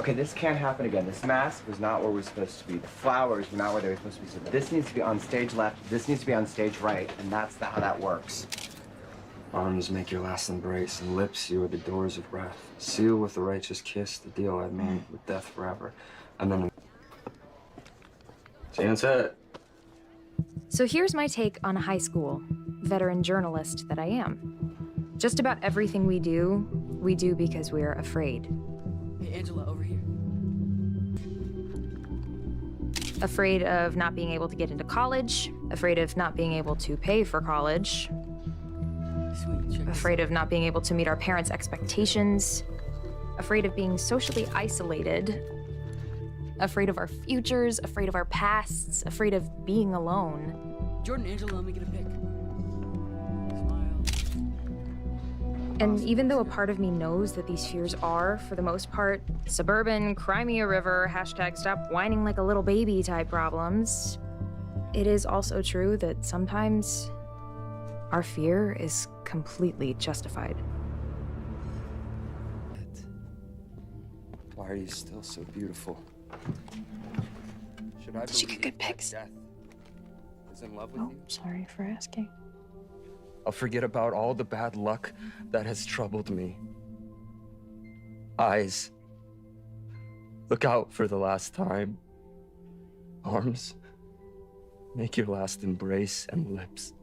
Okay, this can't happen again. This mask was not where we're supposed to be. The flowers were not where they were supposed to be. So this needs to be on stage left, this needs to be on stage right, and that's how that works. Arms make your last embrace, and lips you are the doors of breath. Seal with a righteous kiss the deal I've made with death forever. And then... That's it. So here's my take on a high school veteran journalist that I am. Just about everything we do because we're afraid. Hey, Angela, over here. Afraid of not being able to get into college, afraid of not being able to pay for college, Sweet, afraid of not being able to meet our parents' expectations, afraid of being socially isolated, afraid of our futures, afraid of our pasts, afraid of being alone. Jordan, Angela, let me get a pic. Smile. And even though a part of me knows that these fears are, for the most part, suburban, cry me a river, hashtag stop whining like a little baby type problems, it is also true that sometimes our fear is completely justified. Why are you still so beautiful? Should I Did you get good believe pics? that death is in love with Oh, you? sorry for asking. I'll forget about all the bad luck that has troubled me. Eyes, look out for the last time. Arms, make your last embrace, and lips.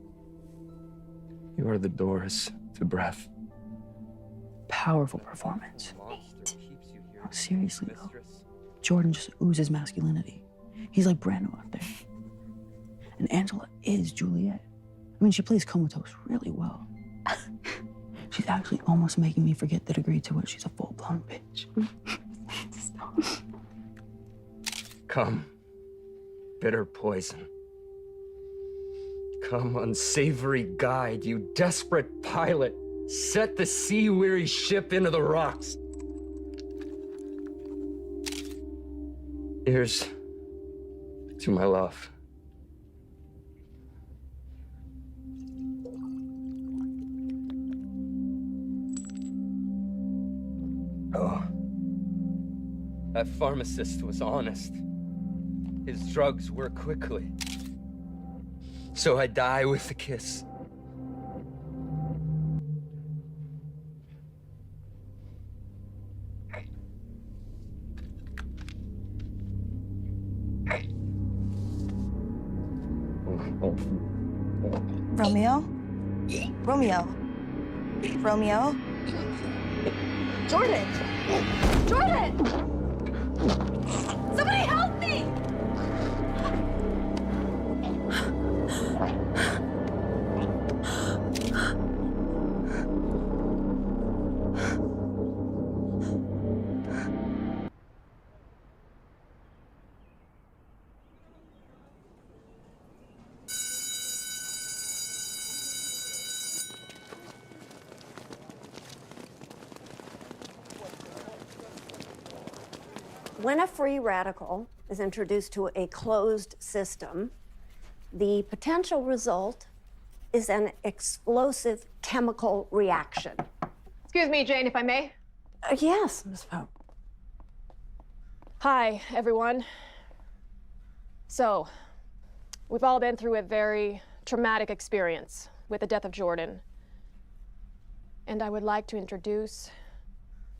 You are the doors to breath. Powerful performance. Monster keeps you here, No, seriously though. mistress. Jordan just oozes masculinity. He's like Brando out there. And Angela is Juliet. I mean, she plays comatose really well. She's actually almost making me forget the degree to which she's a full-blown bitch. Stop. Come, bitter poison. Come, unsavory guide, you desperate pilot. Set the sea-weary ship into the rocks. Here's to my love. Oh, that pharmacist was honest. His drugs work quickly. So I die with a kiss. Romeo? Romeo? Romeo? Jordan! Jordan! Somebody help me! When a free radical is introduced to a closed system, the potential result is an explosive chemical reaction. Excuse me, Jane, if I may. Yes, Ms. Pope. Hi, everyone. So, we've all been through a very traumatic experience with the death of Jordan. And I would like to introduce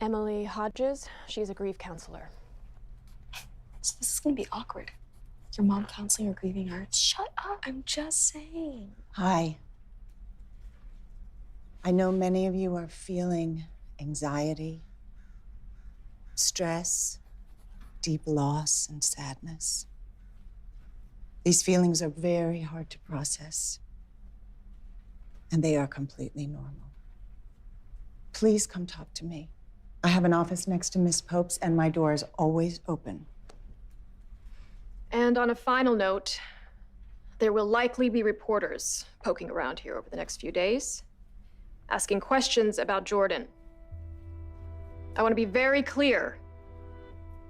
Emily Hodges. She's a grief counselor. So this is gonna be awkward. Your mom counseling or grieving her. Shut up, I'm just saying. Hi. I know many of you are feeling anxiety, stress, deep loss, and sadness. These feelings are very hard to process, and they are completely normal. Please come talk to me. I have an office next to Miss Pope's, and my door is always open. And on a final note, there will likely be reporters poking around here over the next few days, asking questions about Jordan. I want to be very clear.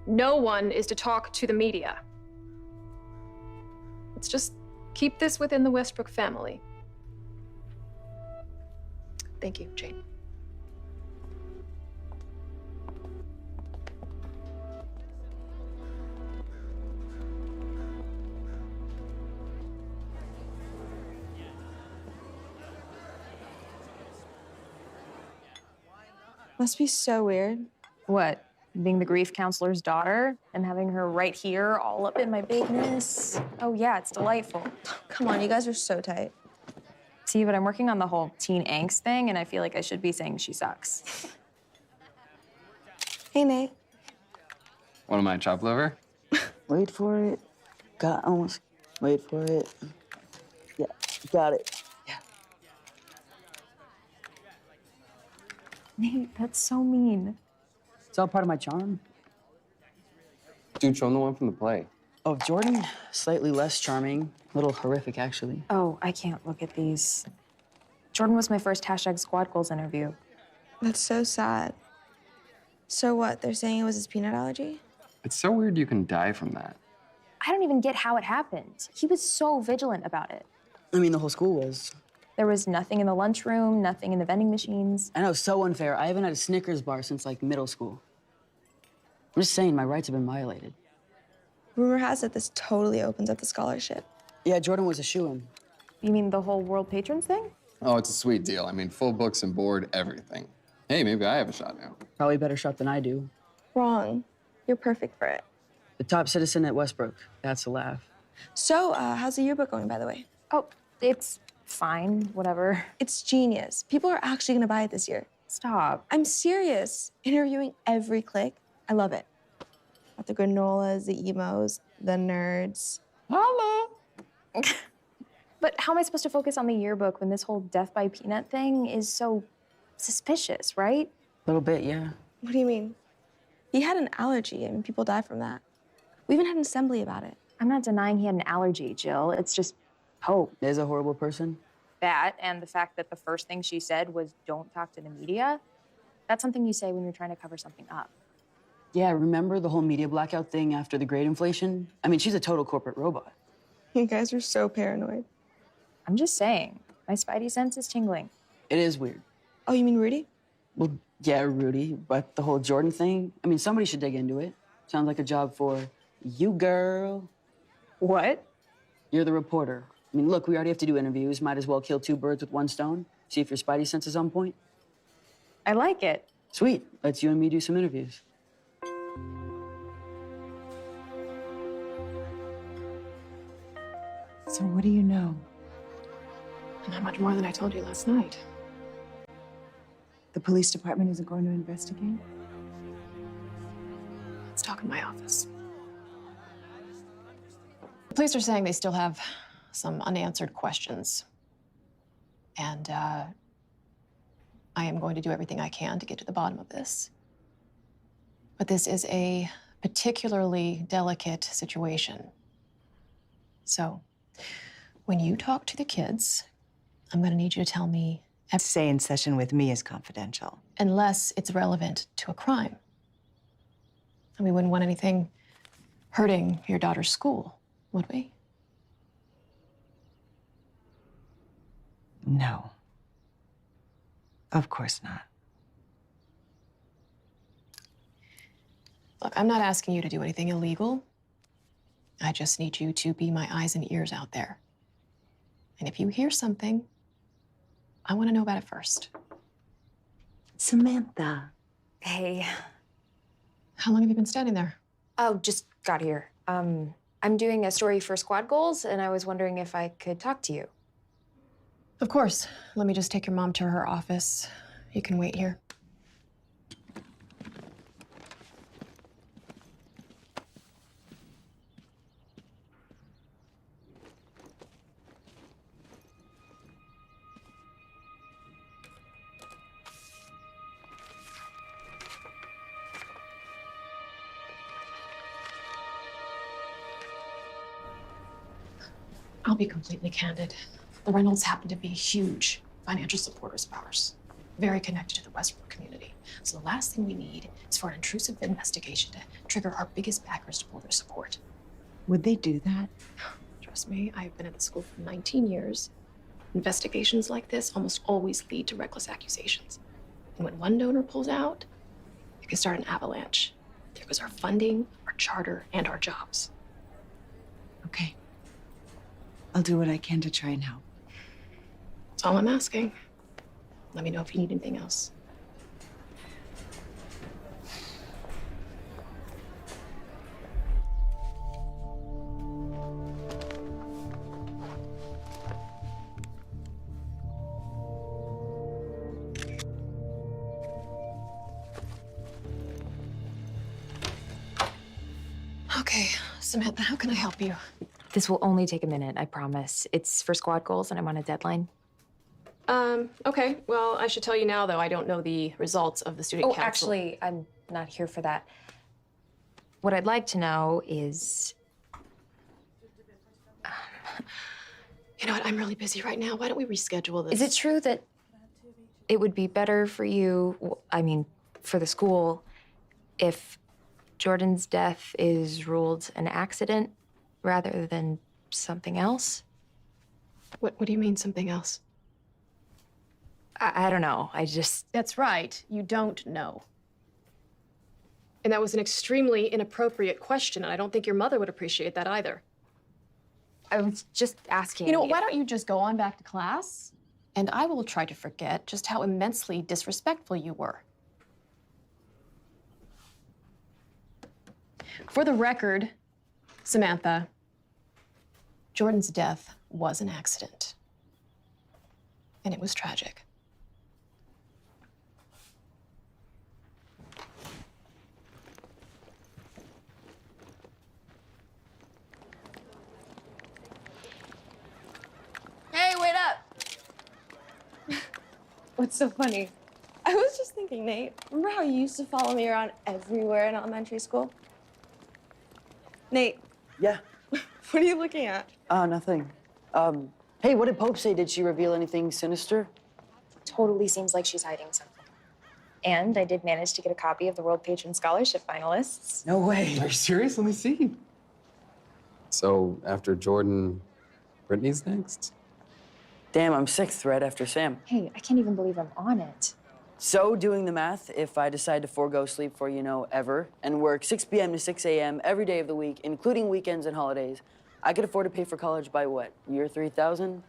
No one is to talk to the media. Let's just keep this within the Westbrook family. Thank you, Jane. Must be so weird. What? Being the grief counselor's daughter and having her right here, all up in my business? Oh, yeah, it's delightful. Come on, you guys are so tight. See, but I'm working on the whole teen angst thing, and I feel like I should be saying she sucks. Hey, Nate. One of my chop liver? Wait for it. Got almost. Wait for it. Yeah, got it. Yeah. Nate, that's so mean. It's all part of my charm. Dude, show him the one from the play. Oh, Jordan, slightly less charming. A little horrific, actually. Oh, I can't look at these. Jordan was my first hashtag squad goals interview. That's so sad. So what? They're saying it was his peanut allergy? It's so weird you can die from that. I don't even get how it happened. He was so vigilant about it. I mean, the whole school was. There was nothing in the lunchroom, nothing in the vending machines. I know, so unfair. I haven't had a Snickers bar since, like, middle school. I'm just saying, my rights have been violated. Rumor has it this totally opens up the scholarship. Yeah, Jordan was a shoo-in. You mean the whole world patrons thing? Oh, it's a sweet deal. I mean, full books and board, everything. Hey, maybe I have a shot now. Probably better shot than I do. Wrong. You're perfect for it. The top citizen at Westbrook. That's a laugh. So, how's the yearbook going, by the way? Oh, it's fine, whatever. It's genius. People are actually gonna buy it this year. Stop. I'm serious. Interviewing every click. I love it. Got the granolas, the emos, the nerds. Holla! But how am I supposed to focus on the yearbook when this whole death by peanut thing is so suspicious, right? A little bit, yeah. What do you mean? He had an allergy and people die from that. We even had an assembly about it. I'm not denying he had an allergy, Jill. It's just hope. There's a horrible person. That and the fact that the first thing she said was don't talk to the media. That's something you say when you're trying to cover something up. Yeah, remember the whole media blackout thing after the great inflation? I mean, she's a total corporate robot. You guys are so paranoid. I'm just saying, my spidey sense is tingling. It is weird. Oh, you mean Rudy? Well, yeah, Rudy, but the whole Jordan thing, I mean, somebody should dig into it. Sounds like a job for you, girl. What? You're the reporter. I mean, look, we already have to do interviews. Might as well kill two birds with one stone. See if your spidey sense is on point. I like it. Sweet. Let's you and me do some interviews. So what do you know? Not much more than I told you last night. The police department isn't going to investigate? Let's talk in my office. The police are saying they still have some unanswered questions. And I am going to do everything I can to get to the bottom of this. But this is a particularly delicate situation. So, when you talk to the kids, I'm going to need you to tell me Stay in session with me is confidential. unless it's relevant to a crime. And we wouldn't want anything hurting your daughter's school, would we? No. Of course not. Look, I'm not asking you to do anything illegal. I just need you to be my eyes and ears out there. And if you hear something, I want to know about it first. Samantha. Hey. How long have you been standing there? Oh, just got here. I'm doing a story for Squad Goals, and I was wondering if I could talk to you. Of course. Let me just take your mom to her office. You can wait here. I'll be completely candid. The Reynolds happen to be huge financial supporters of ours, very connected to the Westbrook community. So the last thing we need is for an intrusive investigation to trigger our biggest backers to pull their support. Would they do that? Trust me, I've been at the school for 19 years. Investigations like this almost always lead to reckless accusations. And when one donor pulls out, it can start an avalanche. There goes our funding, our charter, and our jobs. Okay. I'll do what I can to try and help. That's all I'm asking. Let me know if you need anything else. Samantha, how can I help you? This will only take a minute, I promise. It's for squad goals and I'm on a deadline. Okay. Well, I should tell you now, though, I don't know the results of the student council. Actually, I'm not here for that. What I'd like to know is... You know what? I'm really busy right now. Why don't we reschedule this? Is it true that it would be better for you, I mean, for the school, if Jordan's death is ruled an accident rather than something else? What do you mean, something else? I don't know. I just... That's right. You don't know. And that was an extremely inappropriate question, and I don't think your mother would appreciate that either. I was just asking. You know, why don't you just go on back to class, and I will try to forget just how immensely disrespectful you were. For the record, Samantha, Jordan's death was an accident, and it was tragic. Hey, wait up! What's so funny? I was just thinking, Nate, remember how you used to follow me around everywhere in elementary school? Nate, Yeah. what are you looking at? Nothing. Hey, what did Pope say? Did she reveal anything sinister? Totally seems like she's hiding something. And I did manage to get a copy of the World Patron Scholarship finalists. No way. Are you serious? Let me see. So after Jordan, Brittany's next? Damn, I'm sixth right after Sam. Hey, I can't even believe I'm on it. So, doing the math, if I decide to forego sleep for, ever, and work 6 p.m. to 6 a.m. every day of the week, including weekends and holidays, I could afford to pay for college by what, year 3,000?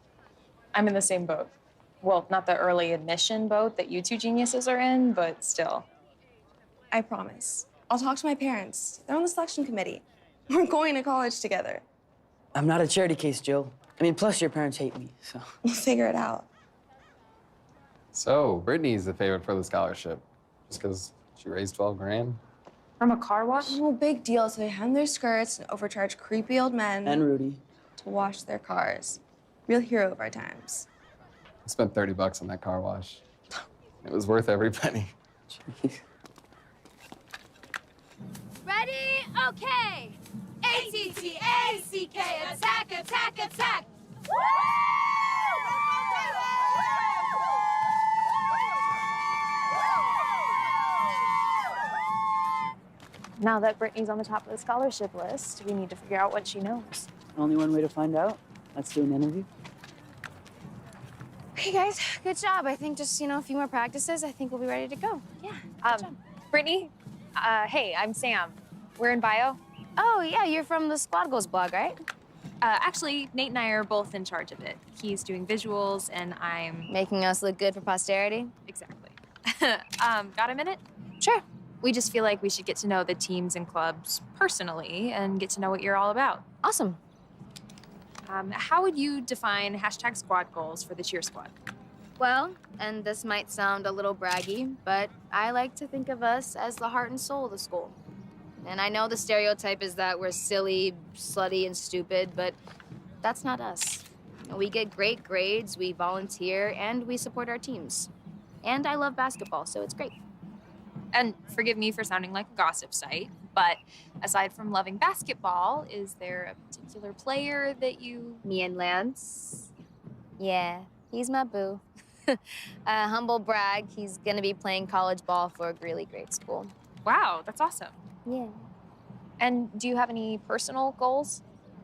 I'm in the same boat. Well, not the early admission boat that you two geniuses are in, but still. I promise. I'll talk to my parents. They're on the selection committee. We're going to college together. I'm not a charity case, Jill. I mean, plus your parents hate me, so. We'll figure it out. So Brittany's the favorite for the scholarship, just because she raised 12 grand? From a car wash? No big deal. So they hem their skirts and overcharge creepy old men And Rudy. to wash their cars. Real hero of our times. I spent $30 on that car wash. It was worth every penny. Jeez. Ready? Okay. A-T-T-A-C-K, attack, attack, attack. Woo! Now that Brittany's on the top of the scholarship list, we need to figure out what she knows. Only one way to find out. Let's do an interview. Hey guys, good job. I think just, a few more practices, I think we'll be ready to go. Yeah, good job. Brittany, hey, I'm Sam. We're in bio. Oh yeah, you're from the Squad Goals blog, right? Actually, Nate and I are both in charge of it. He's doing visuals and I'm... Making us look good for posterity? Exactly. Got a minute? Sure. We just feel like we should get to know the teams and clubs personally and get to know what you're all about. Awesome. How would you define hashtag squad goals for the cheer squad? Well, and this might sound a little braggy, but I like to think of us as the heart and soul of the school. And I know the stereotype is that we're silly, slutty, and stupid, but that's not us. We get great grades, we volunteer, and we support our teams. And I love basketball, so it's great. And forgive me for sounding like a gossip site, but aside from loving basketball, is there a particular player that you... Me and Lance? Yeah, he's my boo. Humble brag, he's gonna be playing college ball for a really great school. Wow, that's awesome. Yeah. And do you have any personal goals?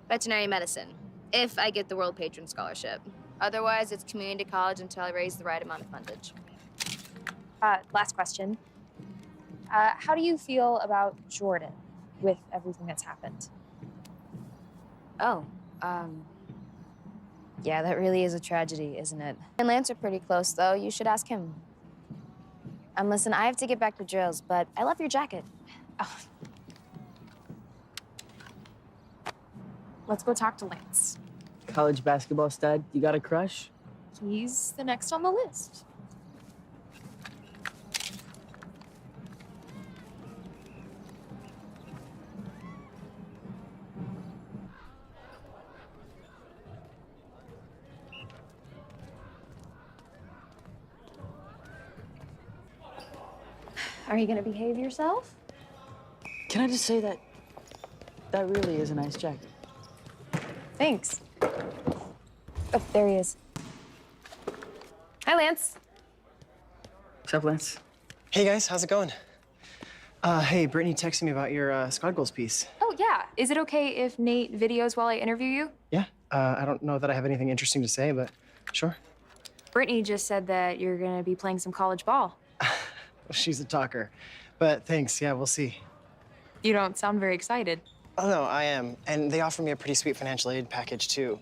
Veterinary medicine, if I get the World Patron Scholarship. Otherwise, it's community college until I raise the right amount of fundage. Last question. How do you feel about Jordan with everything that's happened? Oh, yeah, that really is a tragedy, isn't it? And Lance are pretty close, though. You should ask him. Listen, I have to get back to drills, but I love your jacket. Oh. Let's go talk to Lance. College basketball stud, you got a crush? He's the next on the list. Are you gonna behave yourself? Can I just say that that really is a nice jacket? Thanks. Oh, there he is. Hi, Lance. What's up, Lance? Hey guys, how's it going? Hey, Brittany texted me about your Squad Goals piece. Oh, yeah. Is it okay if Nate videos while I interview you? Yeah, I don't know that I have anything interesting to say, but sure. Brittany just said that you're gonna be playing some college ball. She's a talker, but thanks, yeah, we'll see. You don't sound very excited. Oh no, I am, and they offer me a pretty sweet financial aid package too.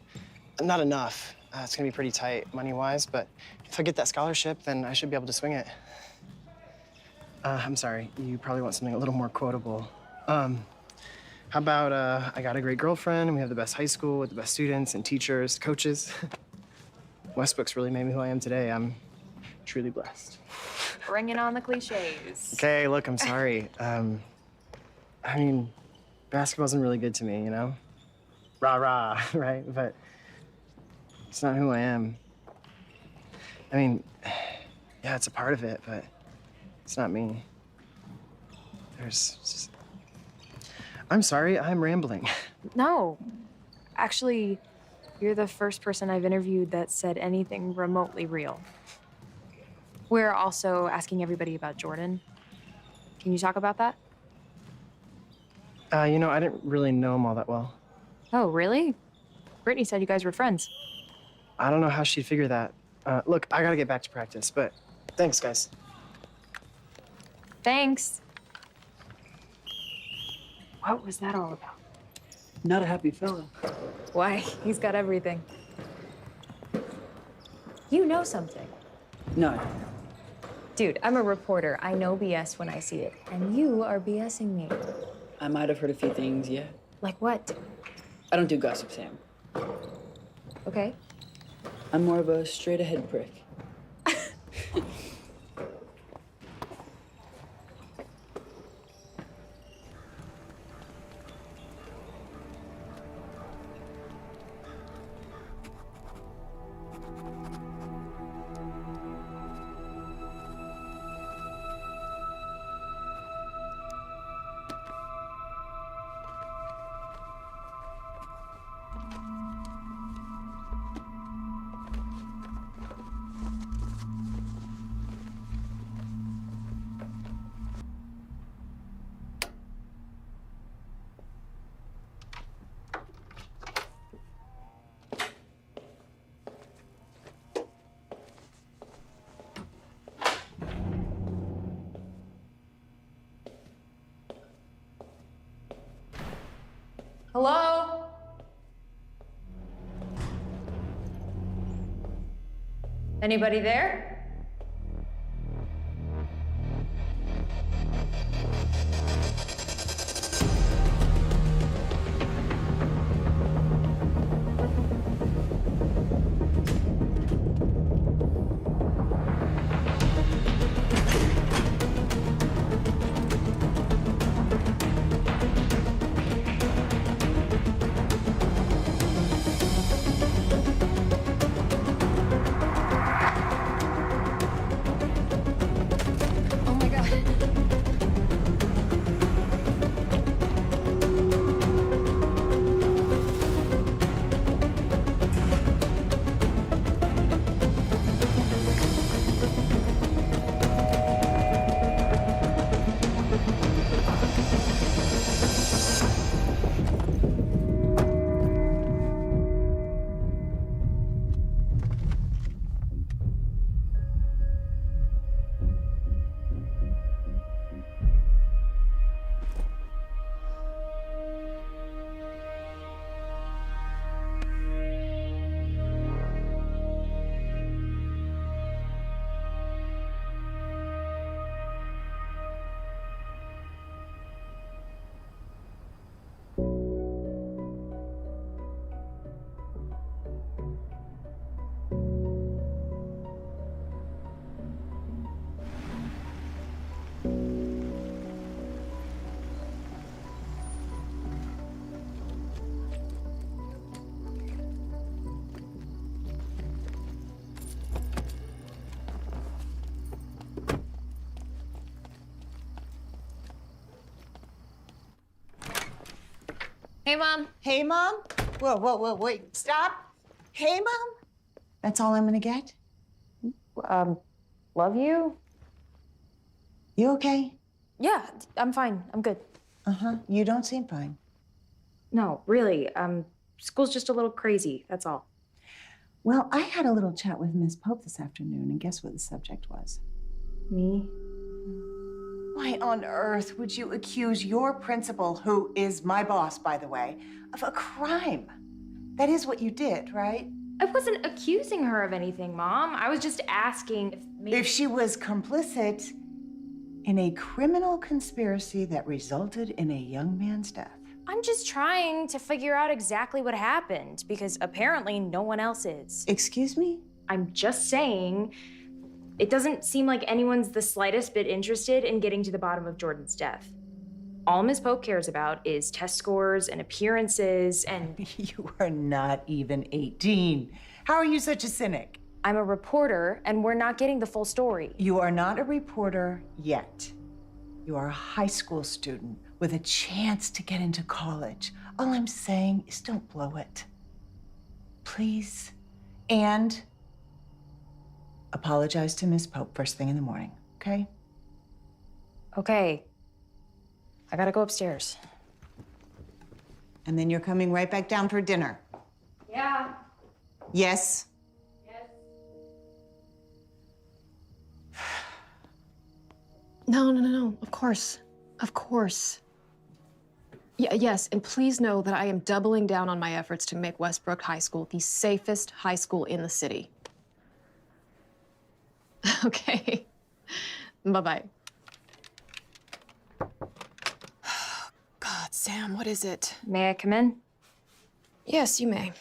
Not enough, it's gonna be pretty tight money-wise, but if I get that scholarship, then I should be able to swing it. I'm sorry, you probably want something a little more quotable. How about, I got a great girlfriend, and we have the best high school with the best students and teachers, coaches. Westbrook's really made me who I am today. I'm truly blessed. Bringing on the cliches. Okay, look, I'm sorry. I mean, basketball isn't really good to me, you know? Rah, rah, right? But it's not who I am. I mean, yeah, it's a part of it, but it's not me. There's just... I'm sorry, I'm rambling. No. Actually, you're the first person I've interviewed that said anything remotely real. We're also asking everybody about Jordan. Can you talk about that? You know, I didn't really know him all that well. Oh, really? Brittany said you guys were friends. I don't know how she'd figure that. Look, I gotta get back to practice, but thanks, guys. Thanks. What was that all about? Not a happy fellow. Why? He's got everything. You know something. No. Dude, I'm a reporter. I know BS when I see it. And you are BSing me. I might have heard a few things, yeah. Like what? I don't do gossip, Sam. Okay. I'm more of a straight-ahead prick. Hello? Anybody there? Hey, Mom. Hey, Mom? Whoa, wait, stop. Hey, Mom? That's all I'm gonna get? Love you? You okay? Yeah, I'm fine. I'm good. Uh-huh, you don't seem fine. No, really. School's just a little crazy, that's all. Well, I had a little chat with Miss Pope this afternoon, and guess what the subject was? Me? Why on earth would you accuse your principal, who is my boss, by the way, of a crime? That is what you did, right? I wasn't accusing her of anything, Mom. I was just asking if maybe... If she was complicit in a criminal conspiracy that resulted in a young man's death. I'm just trying to figure out exactly what happened, because apparently no one else is. Excuse me? I'm just saying, it doesn't seem like anyone's the slightest bit interested in getting to the bottom of Jordan's death. All Ms. Pope cares about is test scores and appearances and... You are not even 18. How are you such a cynic? I'm a reporter, and we're not getting the full story. You are not a reporter yet. You are a high school student with a chance to get into college. All I'm saying is don't blow it. Please. And apologize to Miss Pope first thing in the morning, okay? Okay. I gotta go upstairs. And then you're coming right back down for dinner. Yeah. Yes? No. Of course. Of course. Yes, and please know that I am doubling down on my efforts to make Westbrook High School the safest high school in the city. Okay. Bye-bye. God, Sam, what is it? May I come in? Yes, you may.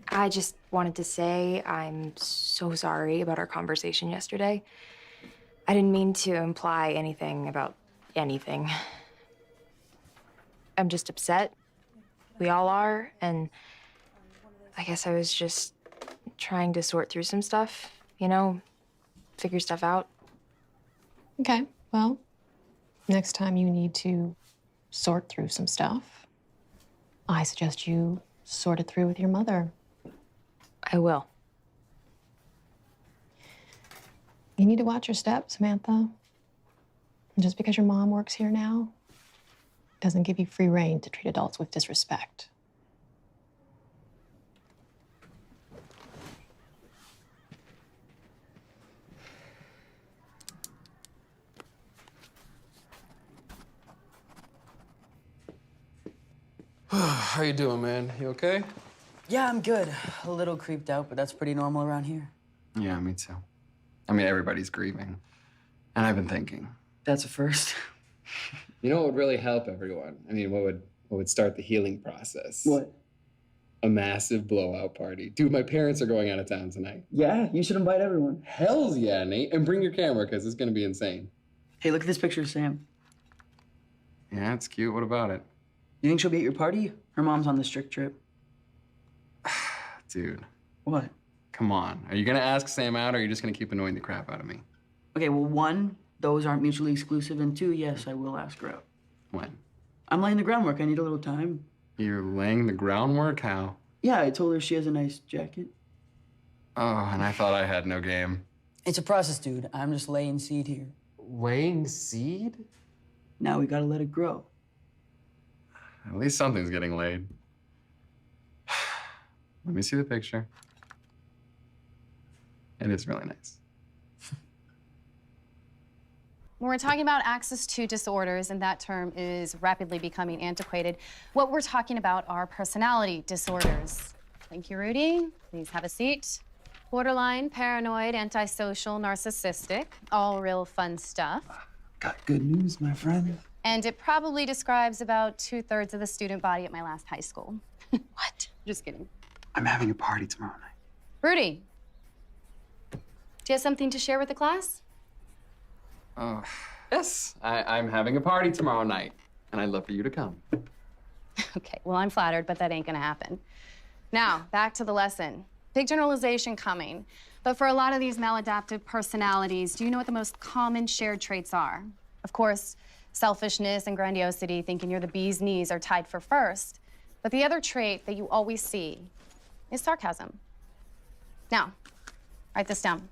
I just wanted to say I'm so sorry about our conversation yesterday. I didn't mean to imply anything about anything. I'm just upset. We all are, and I guess I was just trying to sort through some stuff, you know, figure stuff out. Okay, well, next time you need to sort through some stuff, I suggest you sort it through with your mother. I will. You need to watch your step, Samantha. Just because your mom works here now doesn't give you free rein to treat adults with disrespect. How you doing, man? You okay? Yeah, I'm good. A little creeped out, but that's pretty normal around here. Yeah, me too. I mean, everybody's grieving. And I've been thinking. That's a first. You know what would really help everyone? I mean, what would start the healing process? What? A massive blowout party. Dude, my parents are going out of town tonight. Yeah, you should invite everyone. Hells yeah, Nate. And bring your camera, because it's going to be insane. Hey, look at this picture of Sam. Yeah, it's cute. What about it? You think she'll be at your party? Her mom's on the strict trip. Dude. What? Come on. Are you going to ask Sam out, or are you just going to keep annoying the crap out of me? Okay, well, one, those aren't mutually exclusive, and two, yes, I will ask her out. When? I'm laying the groundwork. I need a little time. You're laying the groundwork? How? Yeah, I told her she has a nice jacket. Oh, and I thought I had no game. It's a process, dude. I'm just laying seed here. Laying seed? Now we gotta let it grow. At least something's getting laid. Let me see the picture. It is really nice. When we're talking about access to disorders, and that term is rapidly becoming antiquated, what we're talking about are personality disorders. Thank you, Rudy. Please have a seat. Borderline, paranoid, antisocial, narcissistic, all real fun stuff. Got good news, my friend. And it probably describes about 2/3 of the student body at my last high school. What? Just kidding. I'm having a party tomorrow night. Rudy, do you have something to share with the class? Oh, yes. I'm having a party tomorrow night, and I'd love for you to come. Okay, well, I'm flattered, but that ain't gonna happen. Now, back to the lesson. Big generalization coming. But for a lot of these maladaptive personalities, do you know what the most common shared traits are? Of course, selfishness and grandiosity, thinking you're the bee's knees, are tied for first. But the other trait that you always see is sarcasm. Now, write this down.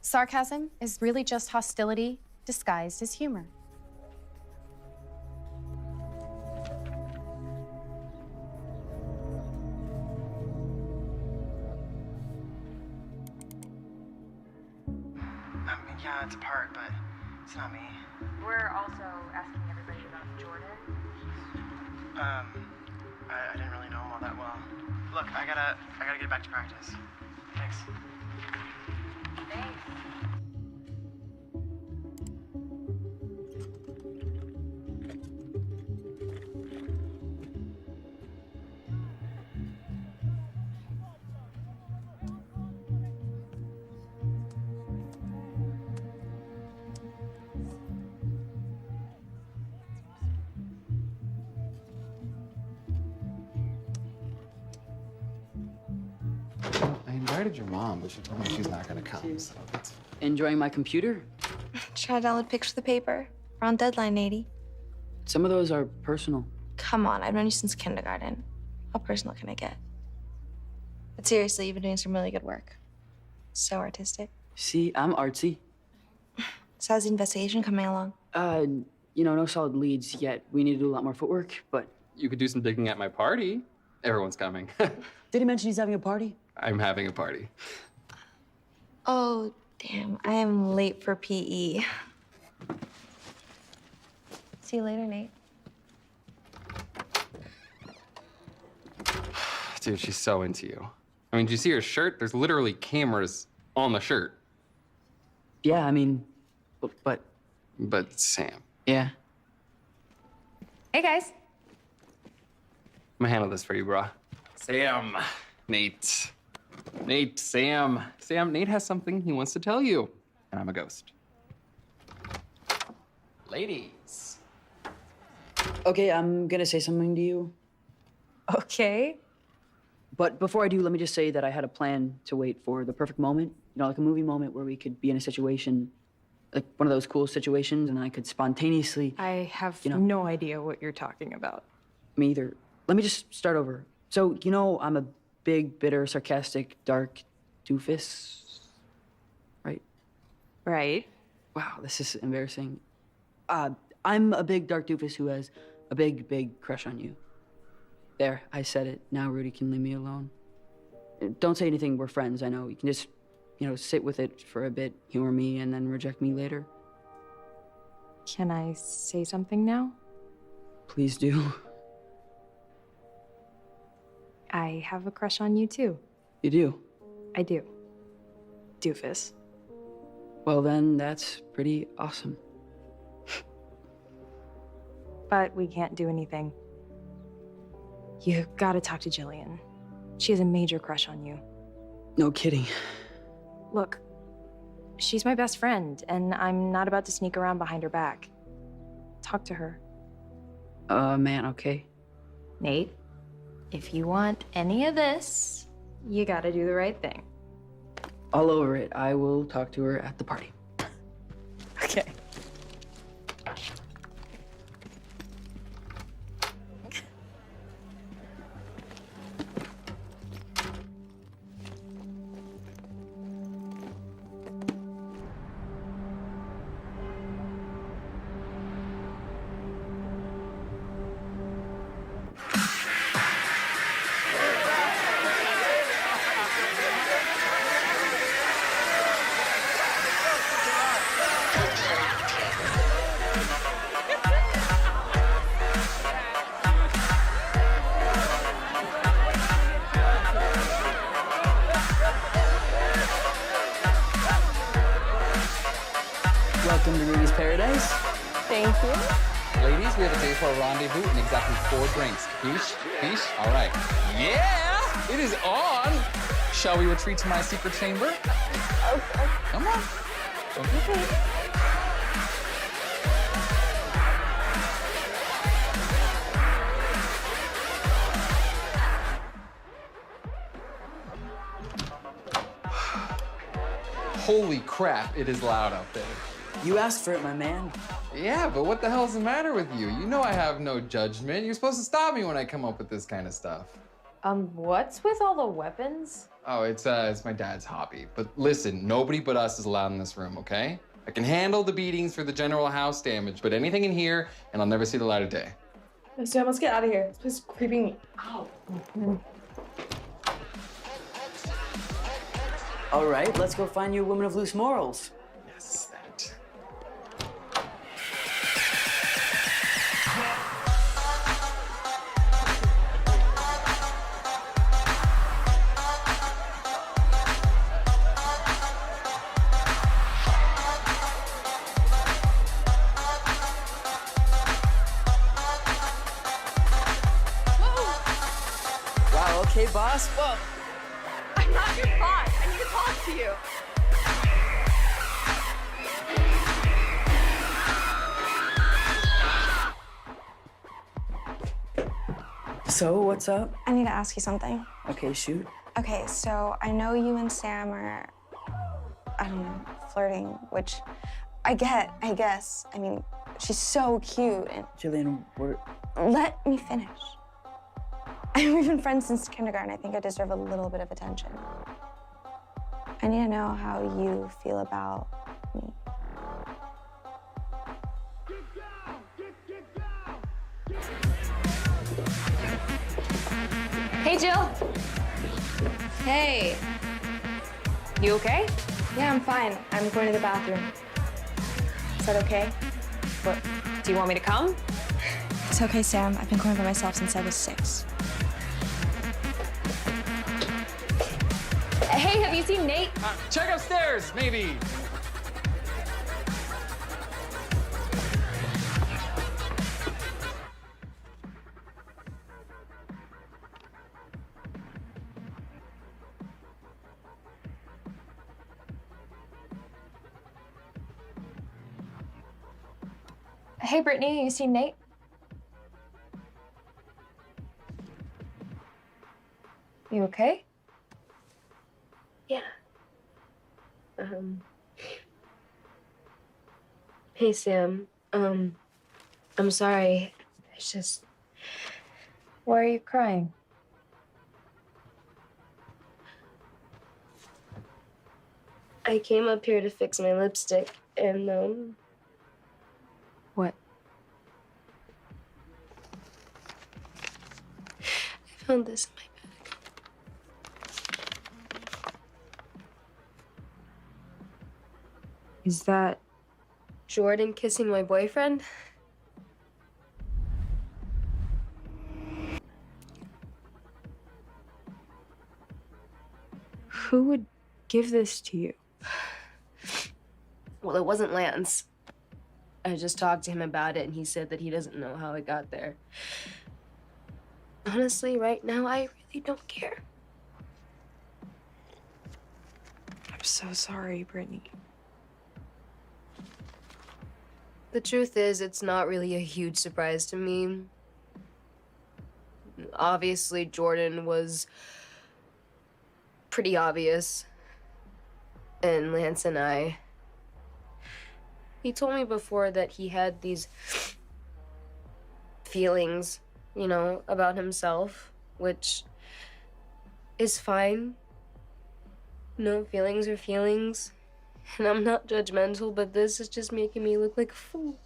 Sarcasm is really just hostility disguised as humor. Yeah, it's a part, but it's not me. We're also asking everybody about Jordan. I didn't really know him all that well. Look, I gotta get back to practice. Thanks. Thanks. I invited your mom, but she told me she's not gonna come, so that's... Enjoying my computer? Try to download pics for the paper. We're on deadline, Nady. Some of those are personal. Come on, I've known you since kindergarten. How personal can I get? But seriously, you've been doing some really good work. So artistic. See, I'm artsy. So how's the investigation coming along? No solid leads yet. We need to do a lot more footwork, but... You could do some digging at my party. Everyone's coming. Did he mention he's having a party? I'm having a party. Oh, damn. I am late for PE. See you later, Nate. Dude, she's so into you. I mean, do you see her shirt? There's literally cameras on the shirt. Yeah, I mean, but... But Sam. Yeah. Hey, guys. I'm gonna handle this for you, brah. Sam. Nate. Nate, Sam. Sam, Nate has something he wants to tell you. And I'm a ghost. Ladies. Okay, I'm gonna say something to you. Okay. But before I do, let me just say that I had a plan to wait for the perfect moment. You know, like a movie moment where we could be in a situation, like one of those cool situations, and I could spontaneously... I have You know. no idea what you're talking about. Me either. Let me just start over. So, I'm a big, bitter, sarcastic, dark doofus, right? Right. Wow, this is embarrassing. I'm a big, dark doofus who has a big, big crush on you. There, I said it. Now Rudy can leave me alone. Don't say anything, we're friends, I know. You can just, sit with it for a bit, humor me, and then reject me later. Can I say something now? Please do. I have a crush on you too. You do? I do. Doofus. Well, then, that's pretty awesome. But we can't do anything. You gotta talk to Jillian. She has a major crush on you. No kidding. Look, she's my best friend, and I'm not about to sneak around behind her back. Talk to her. Man, okay. Nate, if you want any of this, you gotta do the right thing. All over it. I will talk to her at the party. Okay. Welcome to Rudy's Paradise. Thank you. Ladies, we have a day for a rendezvous and exactly 4 drinks. Capiche? Capiche? All right. Yeah! It is on! Shall we retreat to my secret chamber? Okay. Come on. Don't be afraid. holy crap, it is loud out there. You asked for it, my man. Yeah, but what the hell's the matter with you? You know I have no judgment. You're supposed to stop me when I come up with this kind of stuff. What's with all the weapons? Oh, it's my dad's hobby. But listen, nobody but us is allowed in this room, okay? I can handle the beatings for the general house damage, but anything in here, and I'll never see the light of day. Sam, let's get out of here. This place is creeping me out. All right, let's go find you a woman of loose morals. Yes, that. Wow, okay, boss. Whoa. I'm not your boss. I need to talk to you. So, what's up? I need to ask you something. Okay, shoot. Okay, so I know you and Sam are, I don't know, flirting, which I get, I guess. I mean, she's so cute and... Jillian, we're... Let me finish. We've been friends since kindergarten. I think I deserve a little bit of attention. I need to know how you feel about me. Hey, Jill. Hey. You okay? Yeah, I'm fine. I'm going to the bathroom. Is that okay? What? Do you want me to come? It's okay, Sam. I've been going by myself since I was 6. Hey, have you seen Nate? Check upstairs, maybe. Hey, Brittany, you seen Nate? You okay? Yeah. Hey, Sam. I'm sorry. It's just... Why are you crying? I came up here to fix my lipstick, and, What? I found this in my bag. Is that... Jordan kissing my boyfriend? Who would give this to you? Well, it wasn't Lance. I just talked to him about it, and he said that he doesn't know how it got there. Honestly, right now, I really don't care. I'm so sorry, Brittany. The truth is, it's not really a huge surprise to me. Obviously, Jordan was pretty obvious. And Lance and I... He told me before that he had these feelings, you know, about himself, which is fine. No, feelings are feelings. And I'm not judgmental, but this is just making me look like a fool.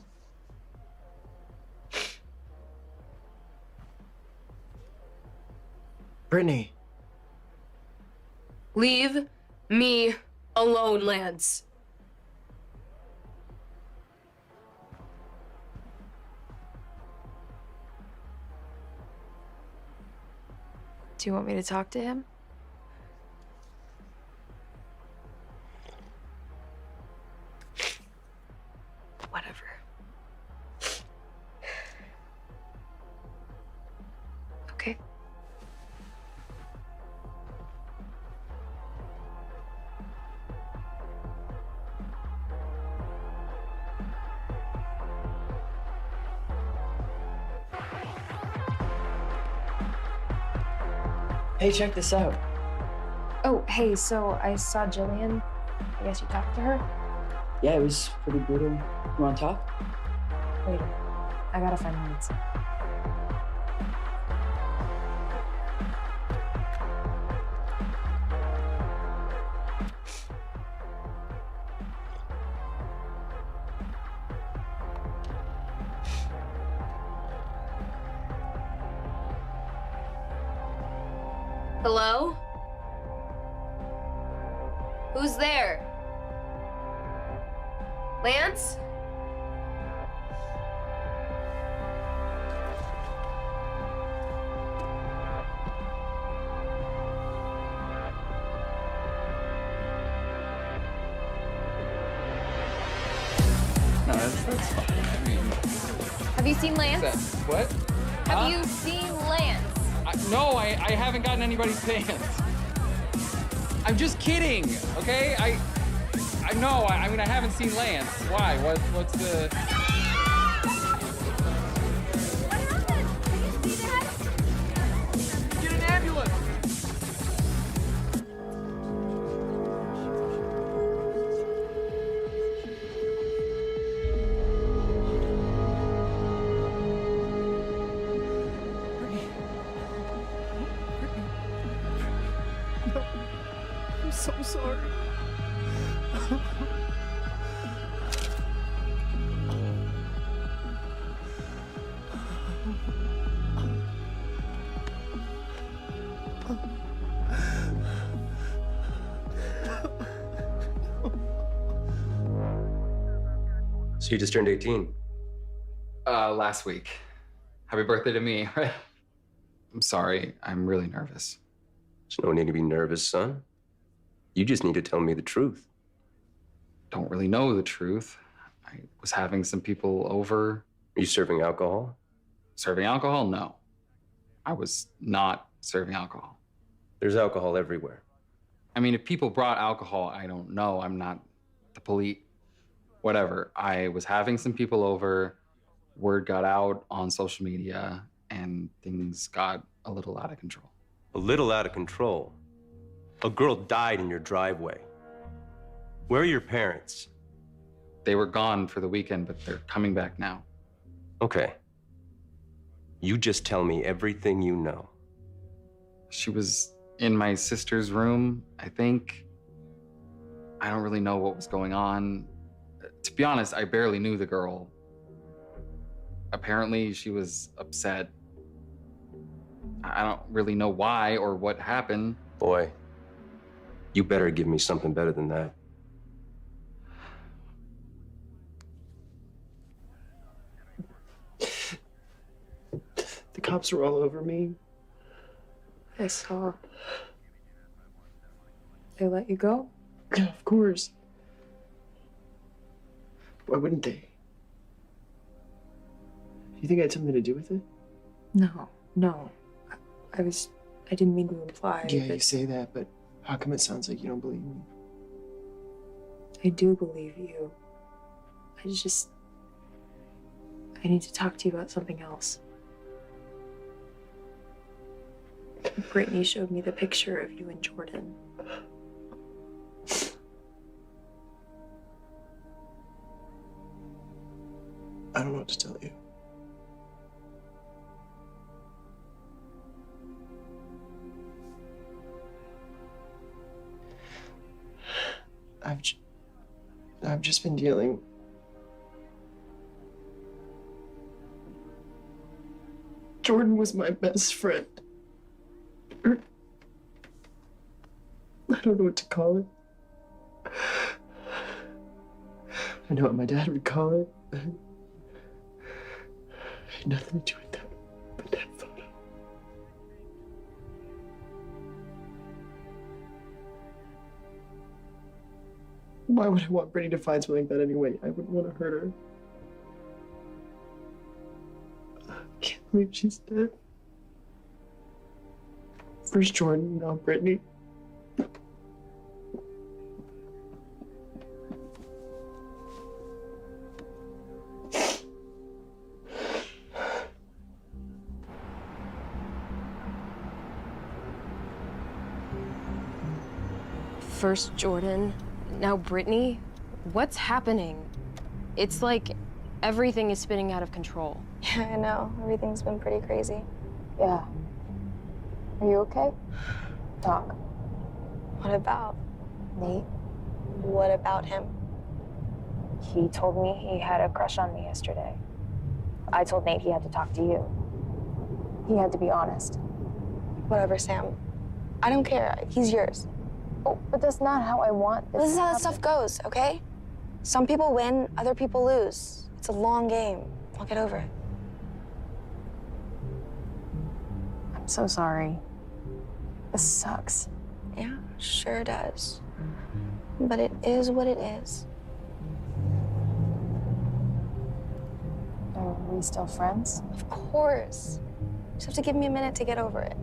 Brittany. Leave me alone, Lance. Do you want me to talk to him? Whatever. Okay. Hey, check this out. Oh, hey, so I saw Jillian. I guess you talked to her? Yeah, it was pretty brutal. You wanna talk? Wait, I gotta find Lance. Hello? Who's there? Lance? No, that's fine. I mean, Have you seen Lance? what? Have you seen Lance? No, I haven't gotten anybody's pants. I'm just kidding, okay? I know. I mean, I haven't seen Lance. Why? What's the? Get an ambulance. I'm so sorry. So you just turned 18? Last week. Happy birthday to me, right? I'm sorry. I'm really nervous. There's no need to be nervous, son. You just need to tell me the truth. Don't really know the truth. I was having some people over. Are you serving alcohol? Serving alcohol? No. I was not serving alcohol. There's alcohol everywhere. I mean, if people brought alcohol, I don't know. I'm not the police. Whatever. I was having some people over. Word got out on social media, and things got a little out of control. A little out of control? A girl died in your driveway. Where are your parents? They were gone for the weekend, but they're coming back now. Okay. You just tell me everything you know. She was in my sister's room, I think. I don't really know what was going on. To be honest, I barely knew the girl. Apparently, she was upset. I don't really know why or what happened. Boy, you better give me something better than that. The cops were all over me. I saw. They let you go? Yeah, of course. Why wouldn't they? You think I had something to do with it? No. I didn't mean to imply Yeah, that. you say that, but how come it sounds like you don't believe me? I do believe you. I need to talk to you about something else. Brittany showed me the picture of you and Jordan. I don't know what to tell you. I've just been dealing. Jordan was my best friend. I don't know what to call it. I know what my dad would call it. I had nothing to do with that, but that photo. Why would I want Brittany to find something like that anyway? I wouldn't want to hurt her. I can't believe she's dead. First Jordan, now Brittany. First Jordan, Now, Brittany, what's happening? It's like everything is spinning out of control. Yeah, I know. Everything's been pretty crazy. Yeah. Are you okay? Talk. What about Nate? What about him? He told me he had a crush on me yesterday. I told Nate he had to talk to you. He had to be honest. Whatever, Sam. I don't care. He's yours. Oh, but that's not how I want this. This is to how that happen. stuff goes, okay? Some people win, other people lose. It's a long game. I'll get over it. I'm so sorry. This sucks. Yeah, sure does. But it is what it is. Are we still friends? Of course. You just have to give me a minute to get over it.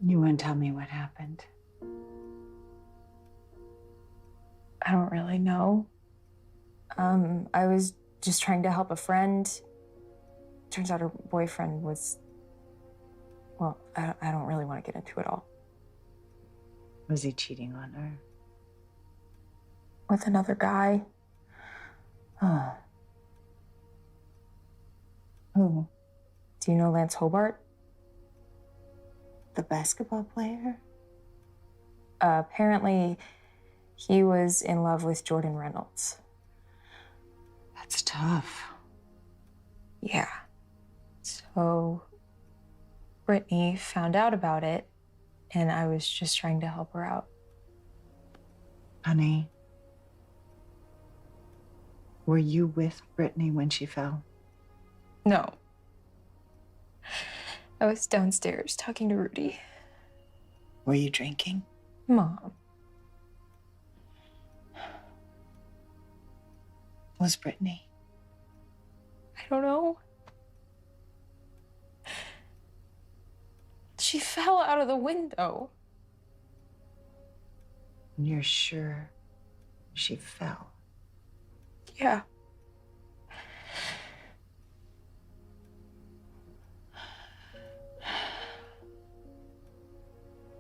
You want to tell me what happened? I don't really know. I was just trying to help a friend. Turns out her boyfriend was, well, I don't really want to get into it all. Was he cheating on her? With another guy. Who? Do you know Lance Hobart? The basketball player? Apparently, he was in love with Jordan Reynolds. That's tough. Yeah. So, Brittany found out about it, and I was just trying to help her out. Honey, were you with Brittany when she fell? No. I was downstairs talking to Rudy. Were you drinking? Mom. Was Brittany? I don't know. She fell out of the window. You're sure she fell? Yeah.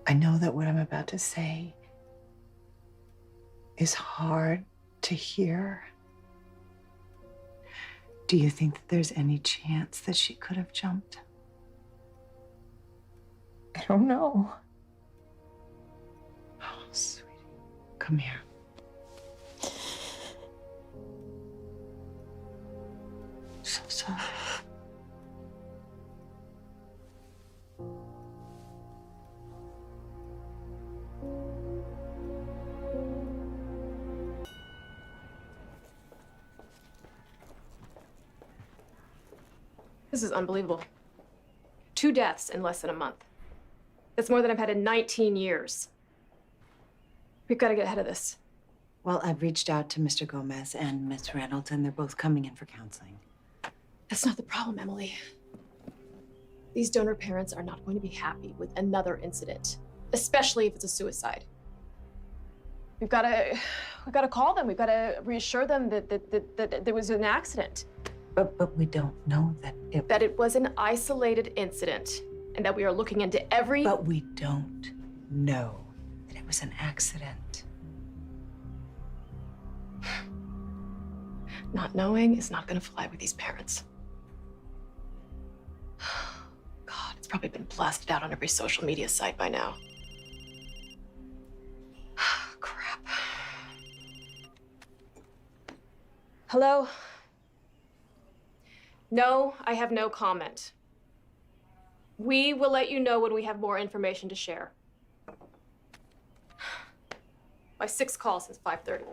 I know that what I'm about to say is hard to hear. Do you think that there's any chance that she could have jumped? I don't know. Oh, sweetie. Come here. So sorry. This is unbelievable. 2 deaths in less than a month. That's more than I've had in 19 years. We've got to get ahead of this. Well, I've reached out to Mr. Gomez and Miss Reynolds, and they're both coming in for counseling. That's not the problem, Emily. These donor parents are not going to be happy with another incident, especially if it's a suicide. We've got to call them. We've got to reassure them that there was an accident. But we don't know that it was an isolated incident, and that we are looking into every. But we don't know that it was an accident. Not knowing is not going to fly with these parents. God, it's probably been blasted out on every social media site by now. Crap. Hello? No, I have no comment. We will let you know when we have more information to share. My 6th call since 5:30.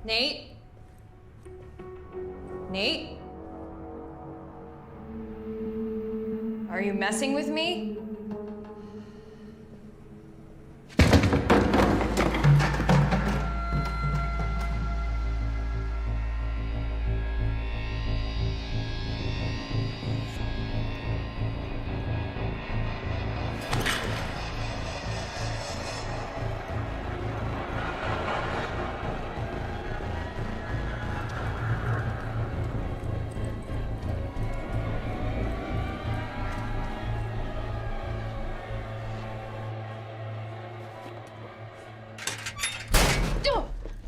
Nate? Nate? Are you messing with me?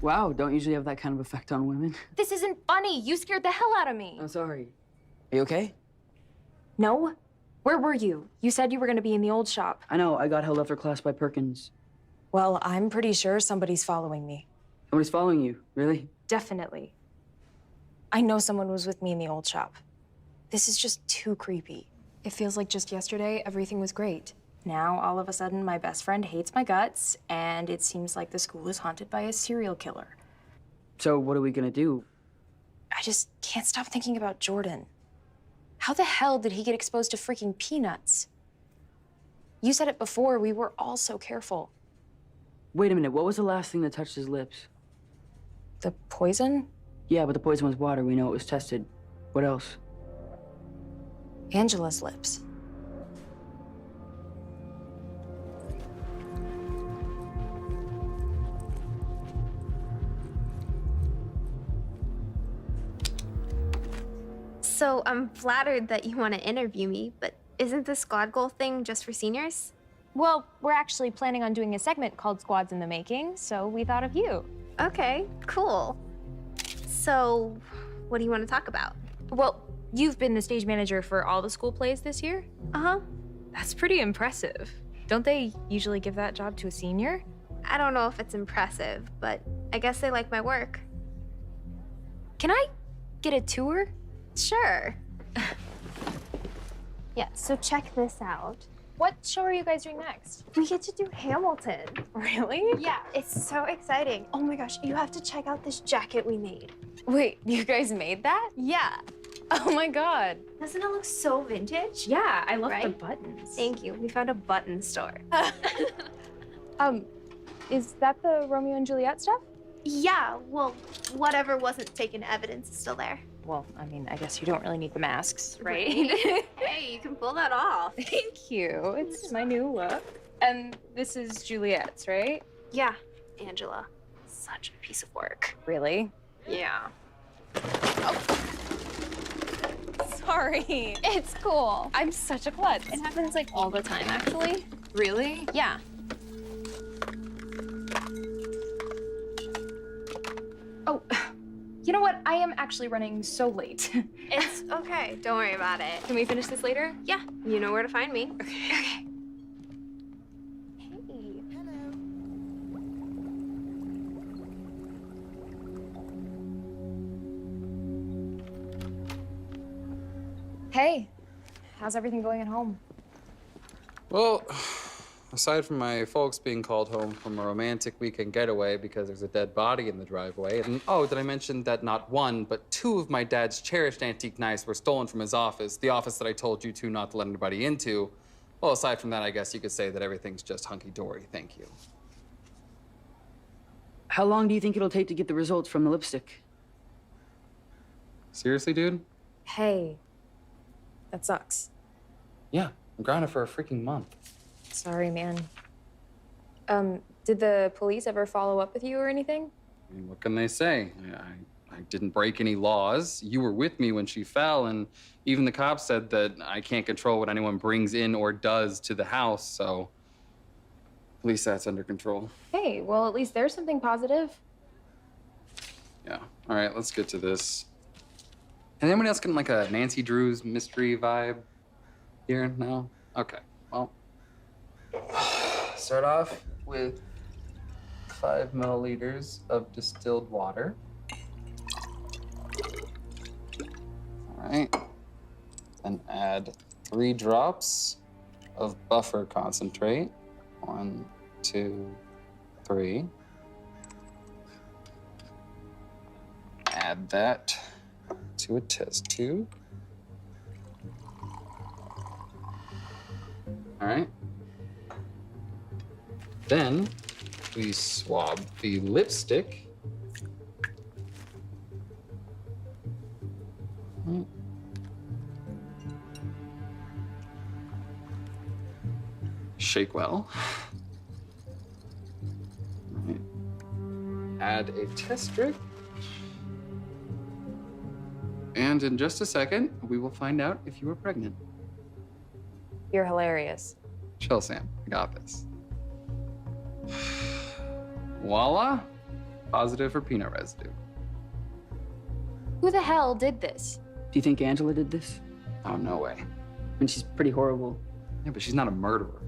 Wow, don't usually have that kind of effect on women. This isn't funny. You scared the hell out of me. I'm sorry. Are you okay? No? Where were you? You said you were gonna be in the old shop. I know, I got held after class by Perkins. Well, I'm pretty sure somebody's following me. Somebody's following you, really? Definitely. I know someone was with me in the old shop. This is just too creepy. It feels like just yesterday, everything was great. Now, all of a sudden, my best friend hates my guts, and it seems like the school is haunted by a serial killer. So what are we gonna do? I just can't stop thinking about Jordan. How the hell did he get exposed to freaking peanuts? You said it before, we were all so careful. Wait a minute, what was the last thing that touched his lips? The poison? Yeah, but the poison was water. We know it was tested. What else? Angela's lips. So I'm flattered that you want to interview me, but isn't the squad goal thing just for seniors? Well, we're actually planning on doing a segment called Squads in the Making, so we thought of you. Okay, cool. So, what do you want to talk about? Well, you've been the stage manager for all the school plays this year? Uh-huh. That's pretty impressive. Don't they usually give that job to a senior? I don't know if it's impressive, but I guess they like my work. Can I get a tour? Sure. Yeah, so check this out. What show are you guys doing next? We get to do Hamilton. Really? Yeah, it's so exciting. Oh my gosh, you have to check out this jacket we made. Wait, you guys made that? Yeah. Oh my god. Doesn't it look so vintage? Yeah, I love the Right? buttons. Thank you. We found a button store. Is that the Romeo and Juliet stuff? Yeah, well, whatever wasn't taken to evidence is still there. Well, I mean, I guess you don't really need the masks, right? Hey, you can pull that off. Thank you. It's my new look. And this is Juliet's, right? Yeah, Angela. Such a piece of work. Really? Yeah. Sorry. It's cool. I'm such a klutz. It happens like all the time, actually. Really? Yeah. Oh, you know what? I am actually running so late. It's okay. Don't worry about it. Can we finish this later? Yeah, you know where to find me. Okay. Hey. Hey, how's everything going at home? Well, aside from my folks being called home from a romantic weekend getaway because there's a dead body in the driveway, and oh, did I mention that not one, but two of my dad's cherished antique knives were stolen from his office, the office that I told you two not to let anybody into. Well, aside from that, I guess you could say that everything's just hunky-dory, thank you. How long do you think it'll take to get the results from the lipstick? Seriously, dude? Hey, That sucks. Yeah, I'm grounded for a freaking month. Sorry, man. Did the police ever follow up with you or anything? I mean, what can they say? I didn't break any laws. You were with me when she fell, and even the cops said that I can't control what anyone brings in or does to the house, so at least that's under control. Hey, well, at least there's something positive. Yeah. All right, let's get to this. And anyone else getting like a Nancy Drews mystery vibe here? No? Okay. Well, start off with 5 milliliters of distilled water. All right. Then add 3 drops of buffer concentrate. 1, 2, 3. Add that to a test tube. All right. Then we swab the lipstick. Shake well. Right. Add a test strip. And in just a second, we will find out if you are pregnant. You're hilarious. Chill, Sam. I got this. Voila. Positive for peanut residue. Who the hell did this? Do you think Angela did this? Oh, no way. I mean, she's pretty horrible. Yeah, but she's not a murderer.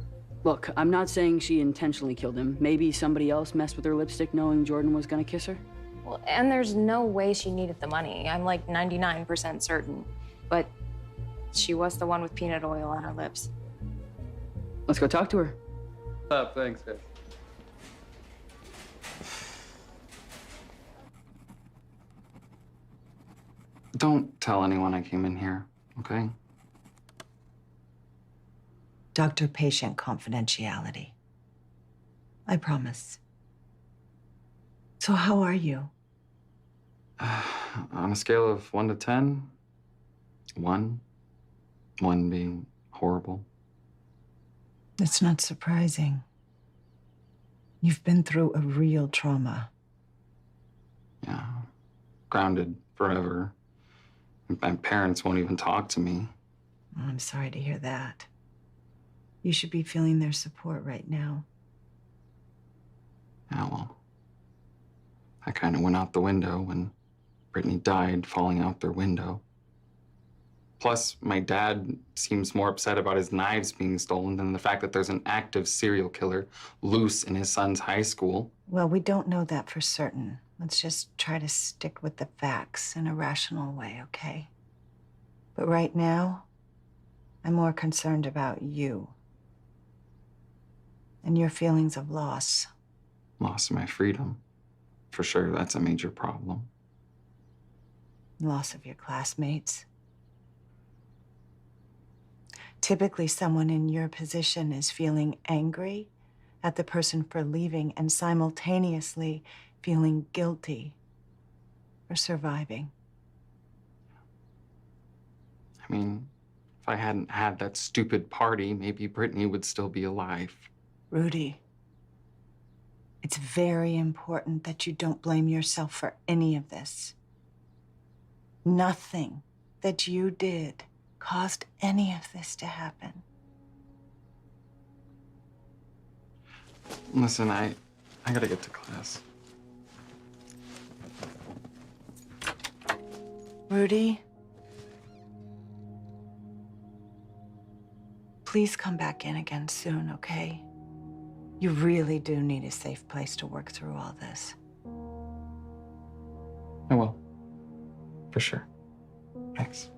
Look, I'm not saying she intentionally killed him. Maybe somebody else messed with her lipstick knowing Jordan was gonna kiss her. Well, and there's no way she needed the money. I'm like 99% certain. But she was the one with peanut oil on her lips. Let's go talk to her. Thanks, guys. Don't tell anyone I came in here, okay? Doctor-patient confidentiality. I promise. So how are you? On a scale of 1 to 10, 1 being horrible. It's not surprising. You've been through a real trauma. Yeah. Grounded forever. My parents won't even talk to me. I'm sorry to hear that. You should be feeling their support right now. Yeah, well, I kind of went out the window when Brittany died, falling out their window. Plus, my dad seems more upset about his knives being stolen than the fact that there's an active serial killer loose in his son's high school. Well, we don't know that for certain. Let's just try to stick with the facts in a rational way, okay? But right now, I'm more concerned about you and your feelings of loss. Loss of my freedom. For sure, that's a major problem. Loss of your classmates. Typically, someone in your position is feeling angry at the person for leaving and simultaneously feeling guilty for surviving. I mean, if I hadn't had that stupid party, maybe Brittany would still be alive. Rudy, it's very important that you don't blame yourself for any of this. Nothing that you did caused any of this to happen. Listen, I gotta get to class. Rudy, please come back in again soon, okay? You really do need a safe place to work through all this. I will. For sure. Thanks.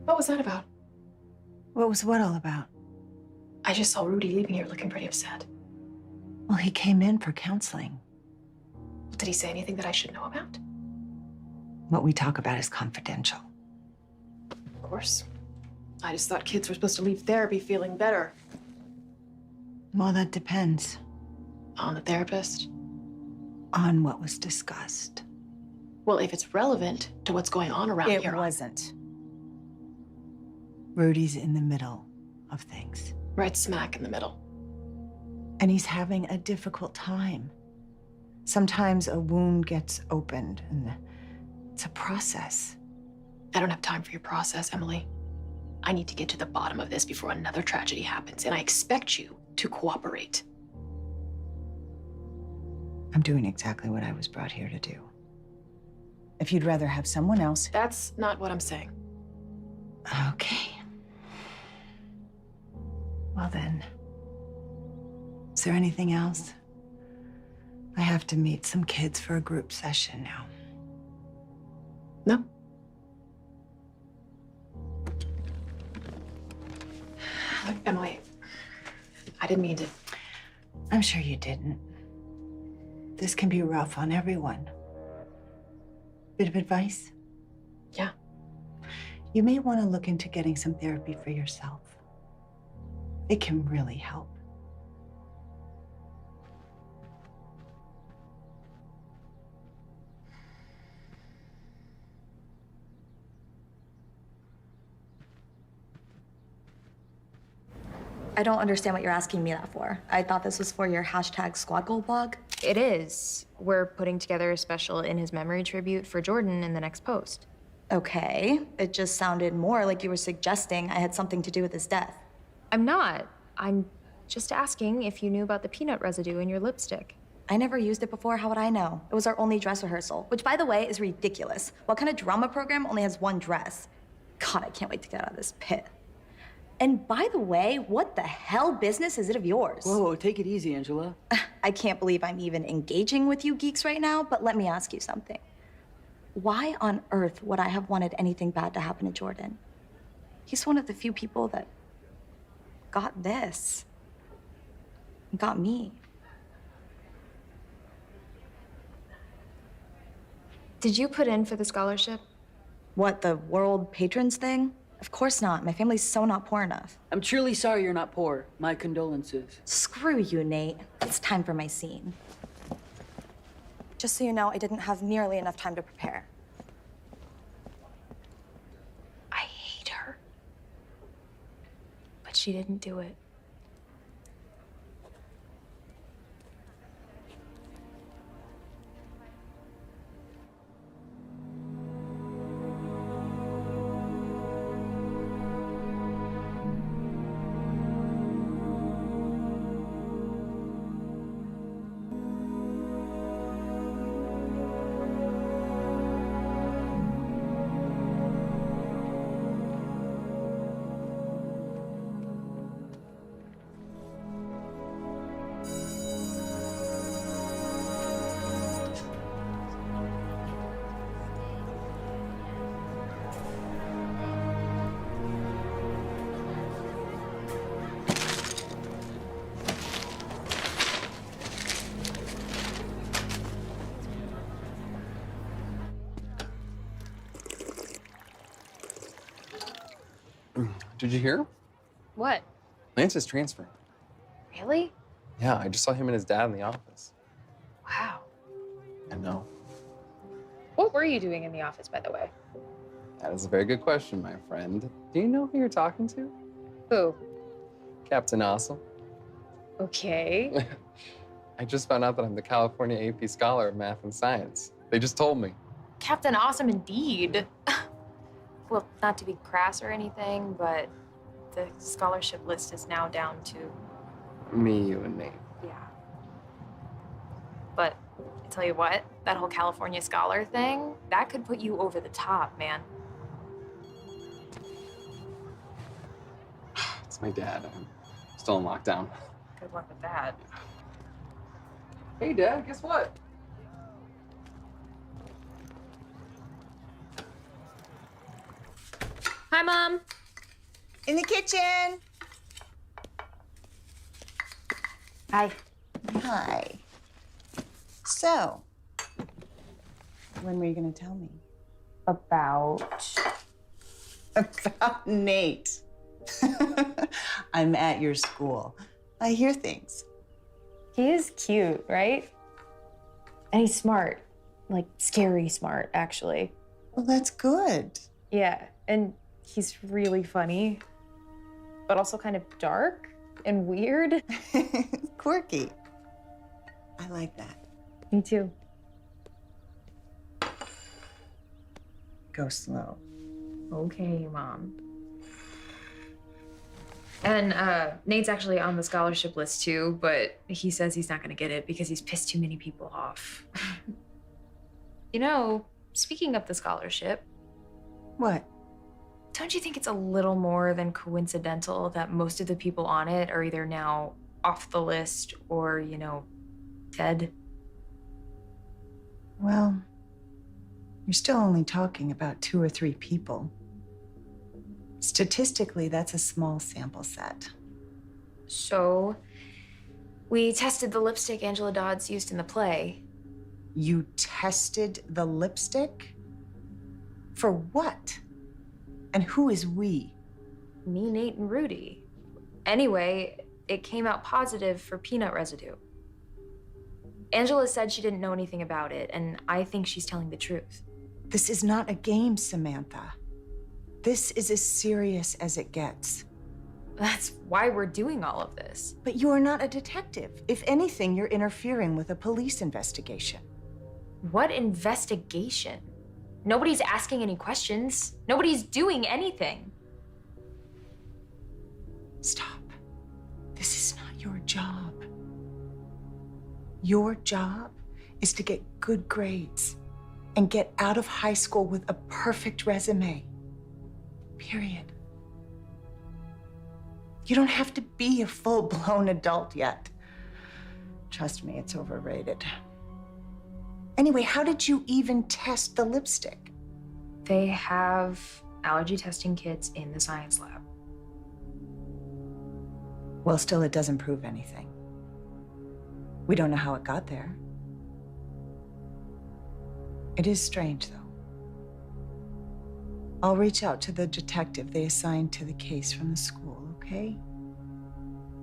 What was that about? What was what all about? I just saw Rudy leaving here looking pretty upset. Well, he came in for counseling. Did he say anything that I should know about? What we talk about is confidential. Of course. I just thought kids were supposed to leave therapy feeling better. Well, that depends. On the therapist? On what was discussed. Well, if it's relevant to what's going on around here. It wasn't. Rudy's in the middle of things. Right smack in the middle. And he's having a difficult time. Sometimes a wound gets opened, and it's a process. I don't have time for your process, Emily. I need to get to the bottom of this before another tragedy happens, and I expect you to cooperate. I'm doing exactly what I was brought here to do. If you'd rather have someone else. That's not what I'm saying. Okay. Well then, is there anything else? I have to meet some kids for a group session now. No. Look, Emily, I didn't mean to. I'm sure you didn't. This can be rough on everyone. Bit of advice? Yeah. You may want to look into getting some therapy for yourself. It can really help. I don't understand what you're asking me that for. I thought this was for your hashtag squad goal blog. It is. We're putting together a special in his memory tribute for Jordan in the next post. Okay. It just sounded more like you were suggesting I had something to do with his death. I'm not. I'm just asking if you knew about the peanut residue in your lipstick. I never used it before. How would I know? It was our only dress rehearsal, which, by the way, is ridiculous. What kind of drama program only has one dress? God, I can't wait to get out of this pit. And by the way, what the hell business is it of yours? Whoa, take it easy, Angela. I can't believe I'm even engaging with you geeks right now, but let me ask you something. Why on earth would I have wanted anything bad to happen to Jordan? He's one of the few people that got this. Got me. Did you put in for the scholarship? What, the world patrons thing? Of course not. My family's so not poor enough. I'm truly sorry you're not poor. My condolences. Screw you, Nate. It's time for my scene. Just so you know, I didn't have nearly enough time to prepare. I hate her. But she didn't do it. Did you hear? What? Lance is transferring. Really? Yeah, I just saw him and his dad in the office. Wow. I know. What were you doing in the office, by the way? That is a very good question, my friend. Do you know who you're talking to? Who? Captain Awesome. Okay. I just found out that I'm the California AP Scholar of Math and Science. They just told me. Captain Awesome indeed. Well, not to be crass or anything, but the scholarship list is now down to... Me, you, and Nate. Yeah. But I tell you what, that whole California Scholar thing, that could put you over the top, man. It's my dad. I'm still in lockdown. Good luck with that. Hey, Dad, guess what? Hi, Mom. In the kitchen. Hi. Hi. So, when were you going to tell me? About Nate. I'm at your school. I hear things. He is cute, right? And he's smart. Like, scary smart, actually. Well, that's good. Yeah, and he's really funny, but also kind of dark and weird. Quirky. I like that. Me too. Go slow. Okay, Mom. And Nate's actually on the scholarship list too, but he says he's not gonna get it because he's pissed too many people off. You know, speaking of the scholarship. What? Don't you think it's a little more than coincidental that most of the people on it are either now off the list or, you know, dead? Well, you're still only talking about 2 or 3 people. Statistically, that's a small sample set. So, we tested the lipstick Angela Dodds used in the play. You tested the lipstick? For what? And who is we? Me, Nate, and Rudy. Anyway, it came out positive for peanut residue. Angela said she didn't know anything about it, and I think she's telling the truth. This is not a game, Samantha. This is as serious as it gets. That's why we're doing all of this. But you are not a detective. If anything, you're interfering with a police investigation. What investigation? Nobody's asking any questions. Nobody's doing anything. Stop. This is not your job. Your job is to get good grades and get out of high school with a perfect resume. Period. You don't have to be a full-blown adult yet. Trust me, it's overrated. Anyway, how did you even test the lipstick? They have allergy testing kits in the science lab. Well, still, it doesn't prove anything. We don't know how it got there. It is strange, though. I'll reach out to the detective they assigned to the case from the school, okay?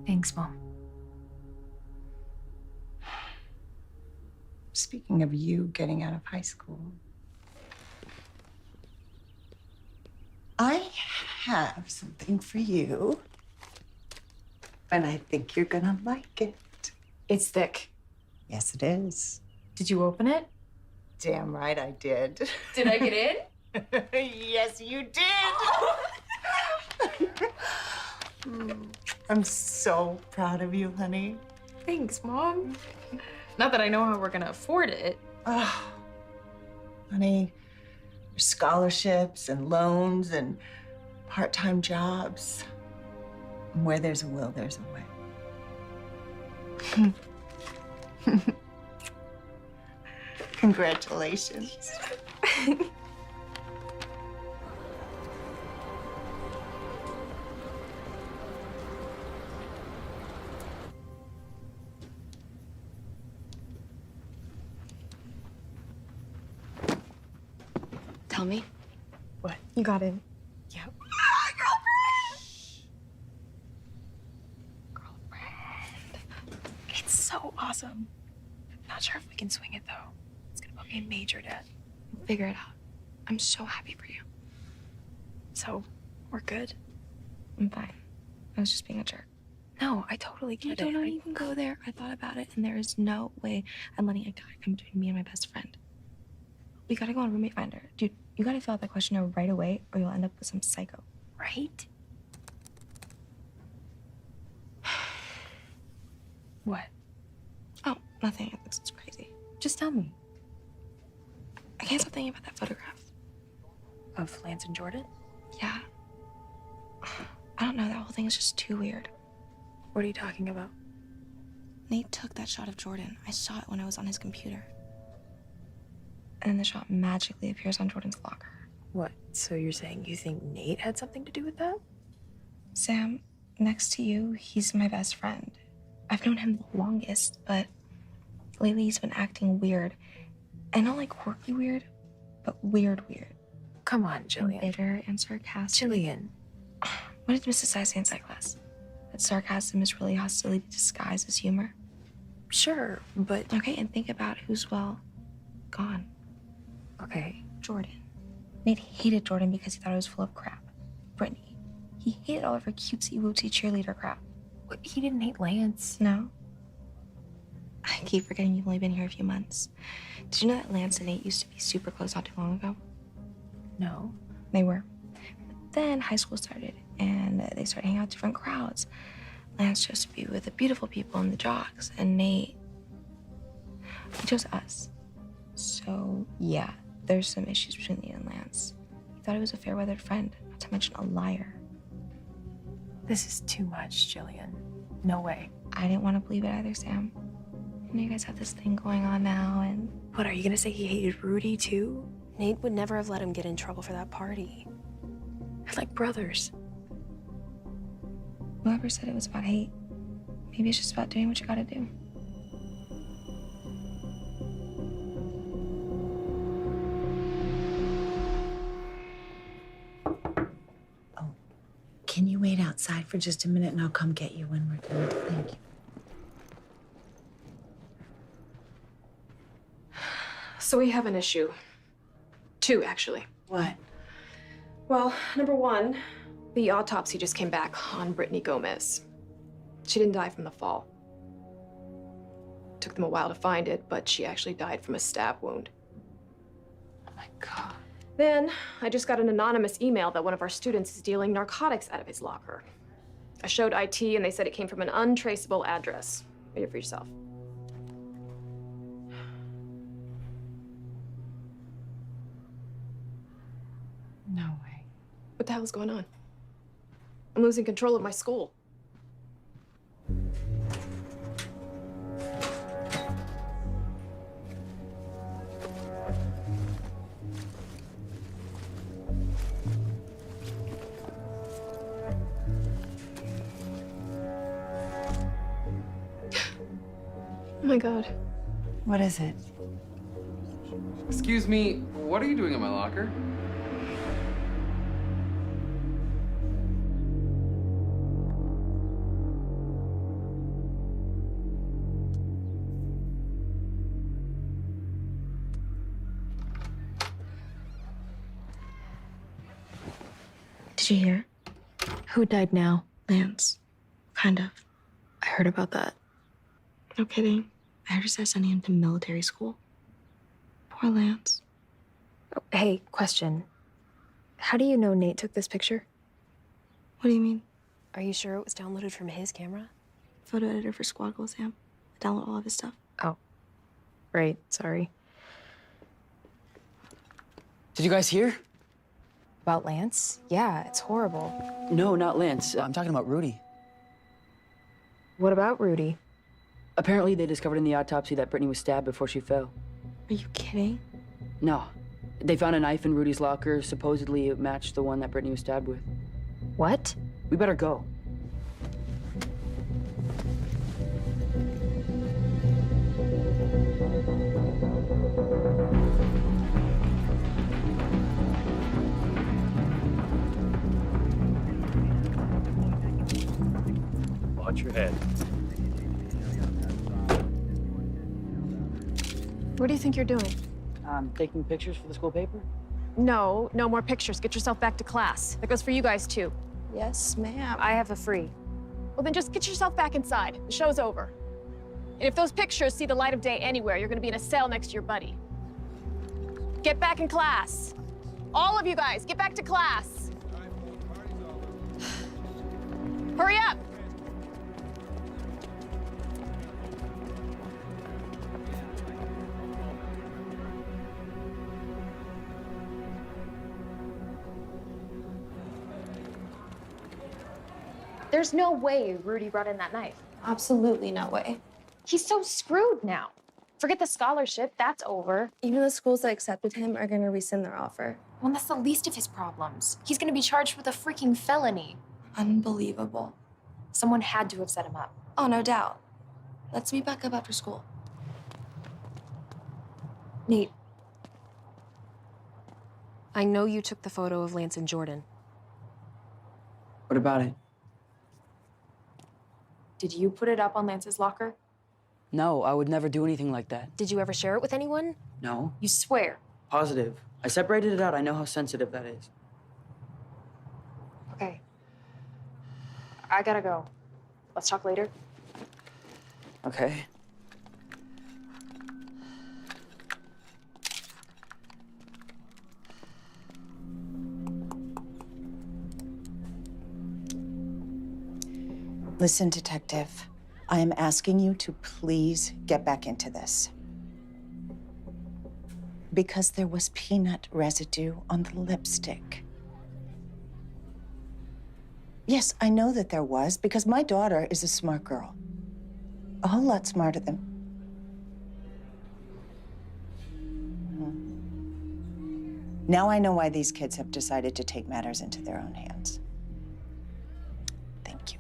Thanks, Mom. Speaking of you getting out of high school, I have something for you, and I think you're gonna like it. It's thick. Yes, it is. Did you open it? Damn right I did. Did I get in? Yes, you did. I'm so proud of you, honey. Thanks, Mom. Not that I know how we're gonna afford it. Oh, honey, there's scholarships and loans and part-time jobs. And where there's a will, there's a way. Congratulations. Tell me. What? You got in. Yep. It's so awesome. Not sure if we can swing it though. It's gonna put me in major debt. We'll figure it out. I'm so happy for you. So, we're good. I'm fine. I was just being a jerk. No, I totally get it. Don't even go there. I thought about it, and there is no way I'm letting a guy come between me and my best friend. We gotta go on Roommate Finder. Dude, you gotta fill out that questionnaire right away, or you'll end up with some psycho. Right? What? Oh, nothing. It looks crazy. Just tell me. I can't stop thinking about that photograph. Of Lance and Jordan? Yeah. I don't know. That whole thing is just too weird. What are you talking about? Nate took that shot of Jordan. I saw it when I was on his computer. And then the shot magically appears on Jordan's locker. What? So you're saying you think Nate had something to do with that? Sam, next to you, he's my best friend. I've known him the longest, but lately he's been acting weird. And not like quirky weird, but weird. Come on, Jillian. And bitter and sarcastic. Jillian. What did Mrs. Sai say in psych class? That sarcasm is really hostility disguised as humor? Sure, but okay, and think about who's, well, gone. Okay. Jordan. Nate hated Jordan because he thought it was full of crap. Brittany. He hated all of her cutesy wootsy cheerleader crap. He didn't hate Lance. No? I keep forgetting you've only been here a few months. Did you know that Lance and Nate used to be super close not too long ago? No. They were. But then high school started, and they started hanging out with different crowds. Lance chose to be with the beautiful people and the jocks, and Nate, he chose us. So, yeah, there's some issues between Nate and Lance. He thought he was a fair-weathered friend, not to mention a liar. This is too much, Jillian. No way. I didn't want to believe it either, Sam. You know, you guys have this thing going on now, and... What, are you gonna say he hated Rudy too? Nate would never have let him get in trouble for that party. They're like brothers. Whoever said it was about hate, maybe it's just about doing what you gotta do. Can you wait outside for just a minute and I'll come get you when we're done? Thank you. So we have an issue. Two, actually. What? Well, number one, the autopsy just came back on Brittany Gomez. She didn't die from the fall. Took them a while to find it, but she actually died from a stab wound. Oh my God. Then I just got an anonymous email that one of our students is dealing narcotics out of his locker. I showed IT and they said it came from an untraceable address. Read it for yourself. No way. What the hell's going on? I'm losing control of my school. Oh my God. What is it? Excuse me, what are you doing in my locker? Did you hear? Who died now? Lance. Kind of. I heard about that. No kidding. I heard they're sending him to military school. Poor Lance. Oh, hey, question. How do you know Nate took this picture? What do you mean? Are you sure it was downloaded from his camera? Photo editor for Squad Goals, Sam. I download all of his stuff. Oh. Right, sorry. Did you guys hear? About Lance? Yeah, it's horrible. No, not Lance. I'm talking about Rudy. What about Rudy? Apparently, they discovered in the autopsy that Brittany was stabbed before she fell. Are you kidding? No. They found a knife in Rudy's locker. Supposedly, it matched the one that Brittany was stabbed with. What? We better go. Watch your head. What do you think you're doing? Taking pictures for the school paper? No, no more pictures. Get yourself back to class. That goes for you guys too. Yes, ma'am. I have a free. Well, then just get yourself back inside. The show's over. And if those pictures see the light of day anywhere, you're gonna be in a cell next to your buddy. Get back in class. All of you guys, get back to class. Hurry up. There's no way Rudy brought in that knife. Absolutely no way. He's so screwed now. Forget the scholarship, that's over. Even the schools that accepted him are gonna rescind their offer. Well, that's the least of his problems. He's gonna be charged with a freaking felony. Unbelievable. Someone had to have set him up. Oh, no doubt. Let's meet back up after school. Nate. I know you took the photo of Lance and Jordan. What about it? Did you put it up on Lance's locker? No, I would never do anything like that. Did you ever share it with anyone? No. You swear? Positive. I separated it out. I know how sensitive that is. Okay. I gotta go. Let's talk later. Okay. Listen, Detective, I am asking you to please get back into this. Because there was peanut residue on the lipstick. Yes, I know that there was, because my daughter is a smart girl. A whole lot smarter than... Now I know why these kids have decided to take matters into their own hands. Thank you.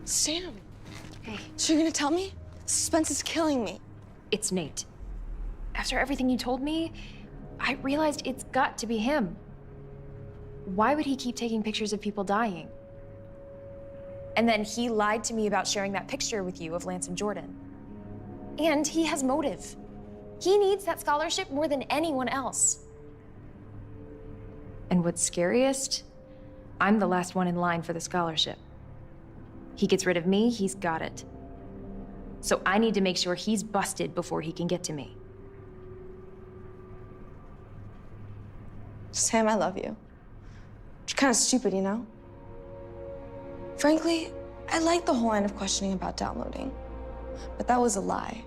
Sam. Hey. So you're gonna tell me? Suspense is killing me. It's Nate. After everything you told me, I realized it's got to be him. Why would he keep taking pictures of people dying? And then he lied to me about sharing that picture with you of Lance and Jordan. And he has motive. He needs that scholarship more than anyone else. And what's scariest, I'm the last one in line for the scholarship. He gets rid of me, he's got it. So I need to make sure he's busted before he can get to me. Sam, I love you. You're kind of stupid, you know? Frankly, I like the whole line of questioning about downloading. But that was a lie.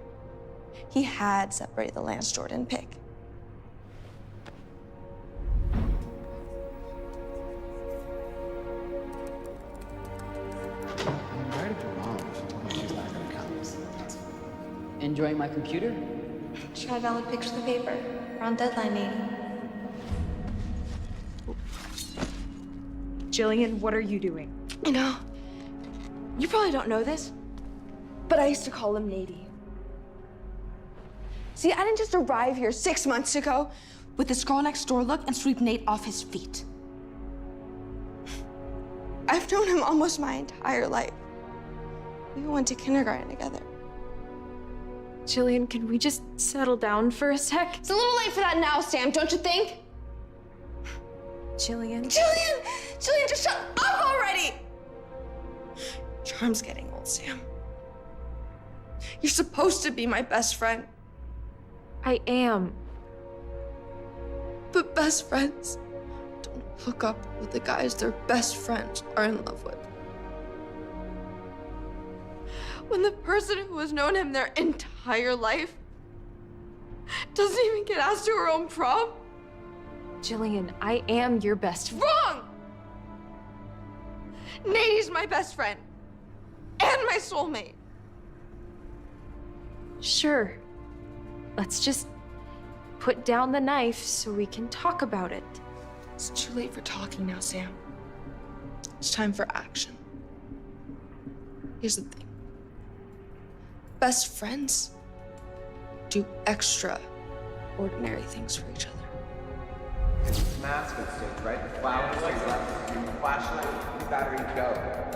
He had separated the Lance Jordan pic. Enjoying my computer? Should I download pictures of the paper? We're on deadline, Nate. Jillian, what are you doing? You know, you probably don't know this, but I used to call him Natey. See, I didn't just arrive here 6 months ago with this girl next door look and sweep Nate off his feet. I've known him almost my entire life. We even went to kindergarten together. Jillian, can we just settle down for a sec? It's a little late for that now, Sam, don't you think? Jillian? Jillian! Jillian, just shut up already! Charm's getting old, Sam. You're supposed to be my best friend. I am. But best friends don't hook up with the guys their best friends are in love with. When the person who has known him their entire life doesn't even get asked to her own prom? Jillian, I am your best friend. Wrong! Natey's my best friend. And my soulmate. Sure. Let's just put down the knife so we can talk about it. It's too late for talking now, Sam. It's time for action. Here's the thing. Best friends do extraordinary things for each other. It's mask on stage, right? The flowers, stage left, your flashlight, your battery, go.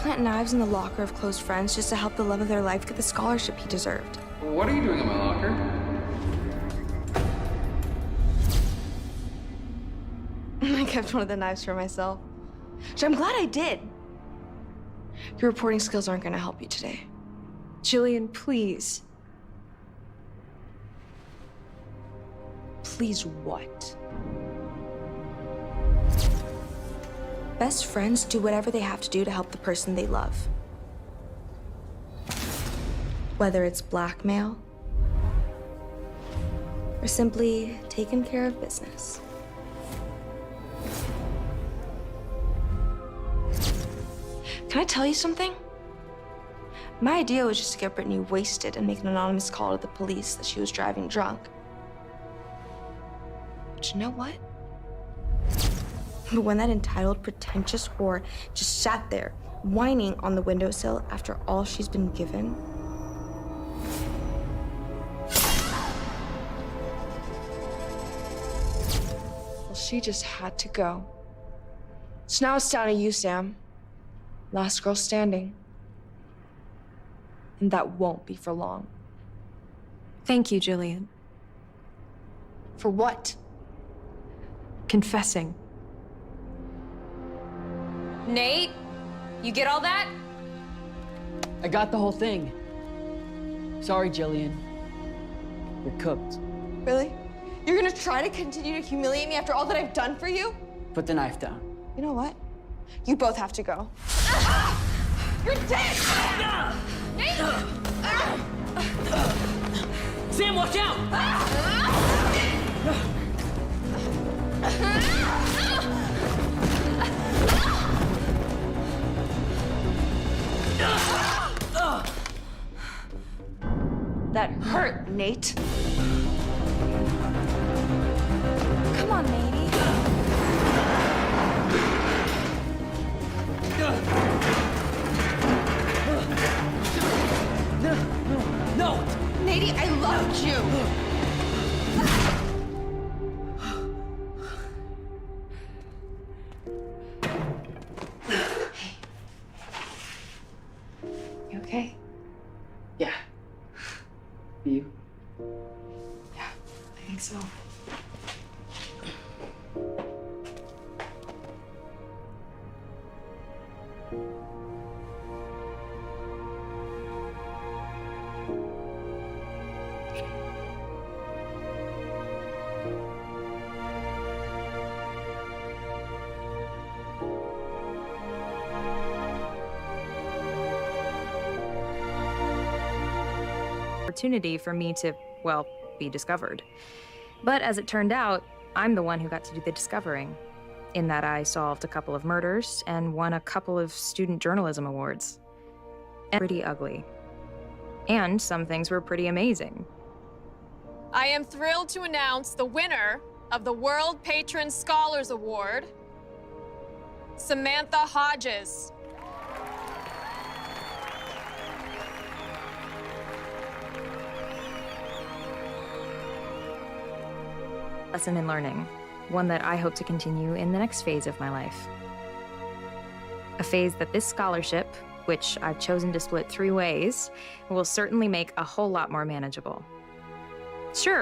plant knives in the locker of close friends just to help the love of their life get the scholarship he deserved. What are you doing in my locker? I kept one of the knives for myself. Which I'm glad I did. Your reporting skills aren't going to help you today. Jillian, please. Please what? Best friends do whatever they have to do to help the person they love. Whether it's blackmail or simply taking care of business. Can I tell you something? My idea was just to get Brittany wasted and make an anonymous call to the police that she was driving drunk. But you know what? But when that entitled, pretentious whore just sat there, whining on the windowsill after all she's been given, well, she just had to go. So now it's down to you, Sam. Last girl standing. And that won't be for long. Thank you, Jillian. For what? Confessing. Nate, you get all that? I got the whole thing. Sorry, Jillian. You're cooked. Really? You're gonna try to continue to humiliate me after all that I've done for you? Put the knife down. You know what? You both have to go. You're dead! Nate! Sam, watch out! That hurt, Nate. Come on, Nate. No! Nate, I loved you! You okay? Yeah. You? Yeah, I think so. Opportunity for me to, well, be discovered. But as it turned out, I'm the one who got to do the discovering, in that I solved a couple of murders and won a couple of student journalism awards. And pretty ugly. And some things were pretty amazing. I am thrilled to announce the winner of the World Patron Scholars Award, Samantha Hodges. Lesson in learning, one that I hope to continue in the next phase of my life. A phase that this scholarship, which I've chosen to split 3 ways, will certainly make a whole lot more manageable. Sure,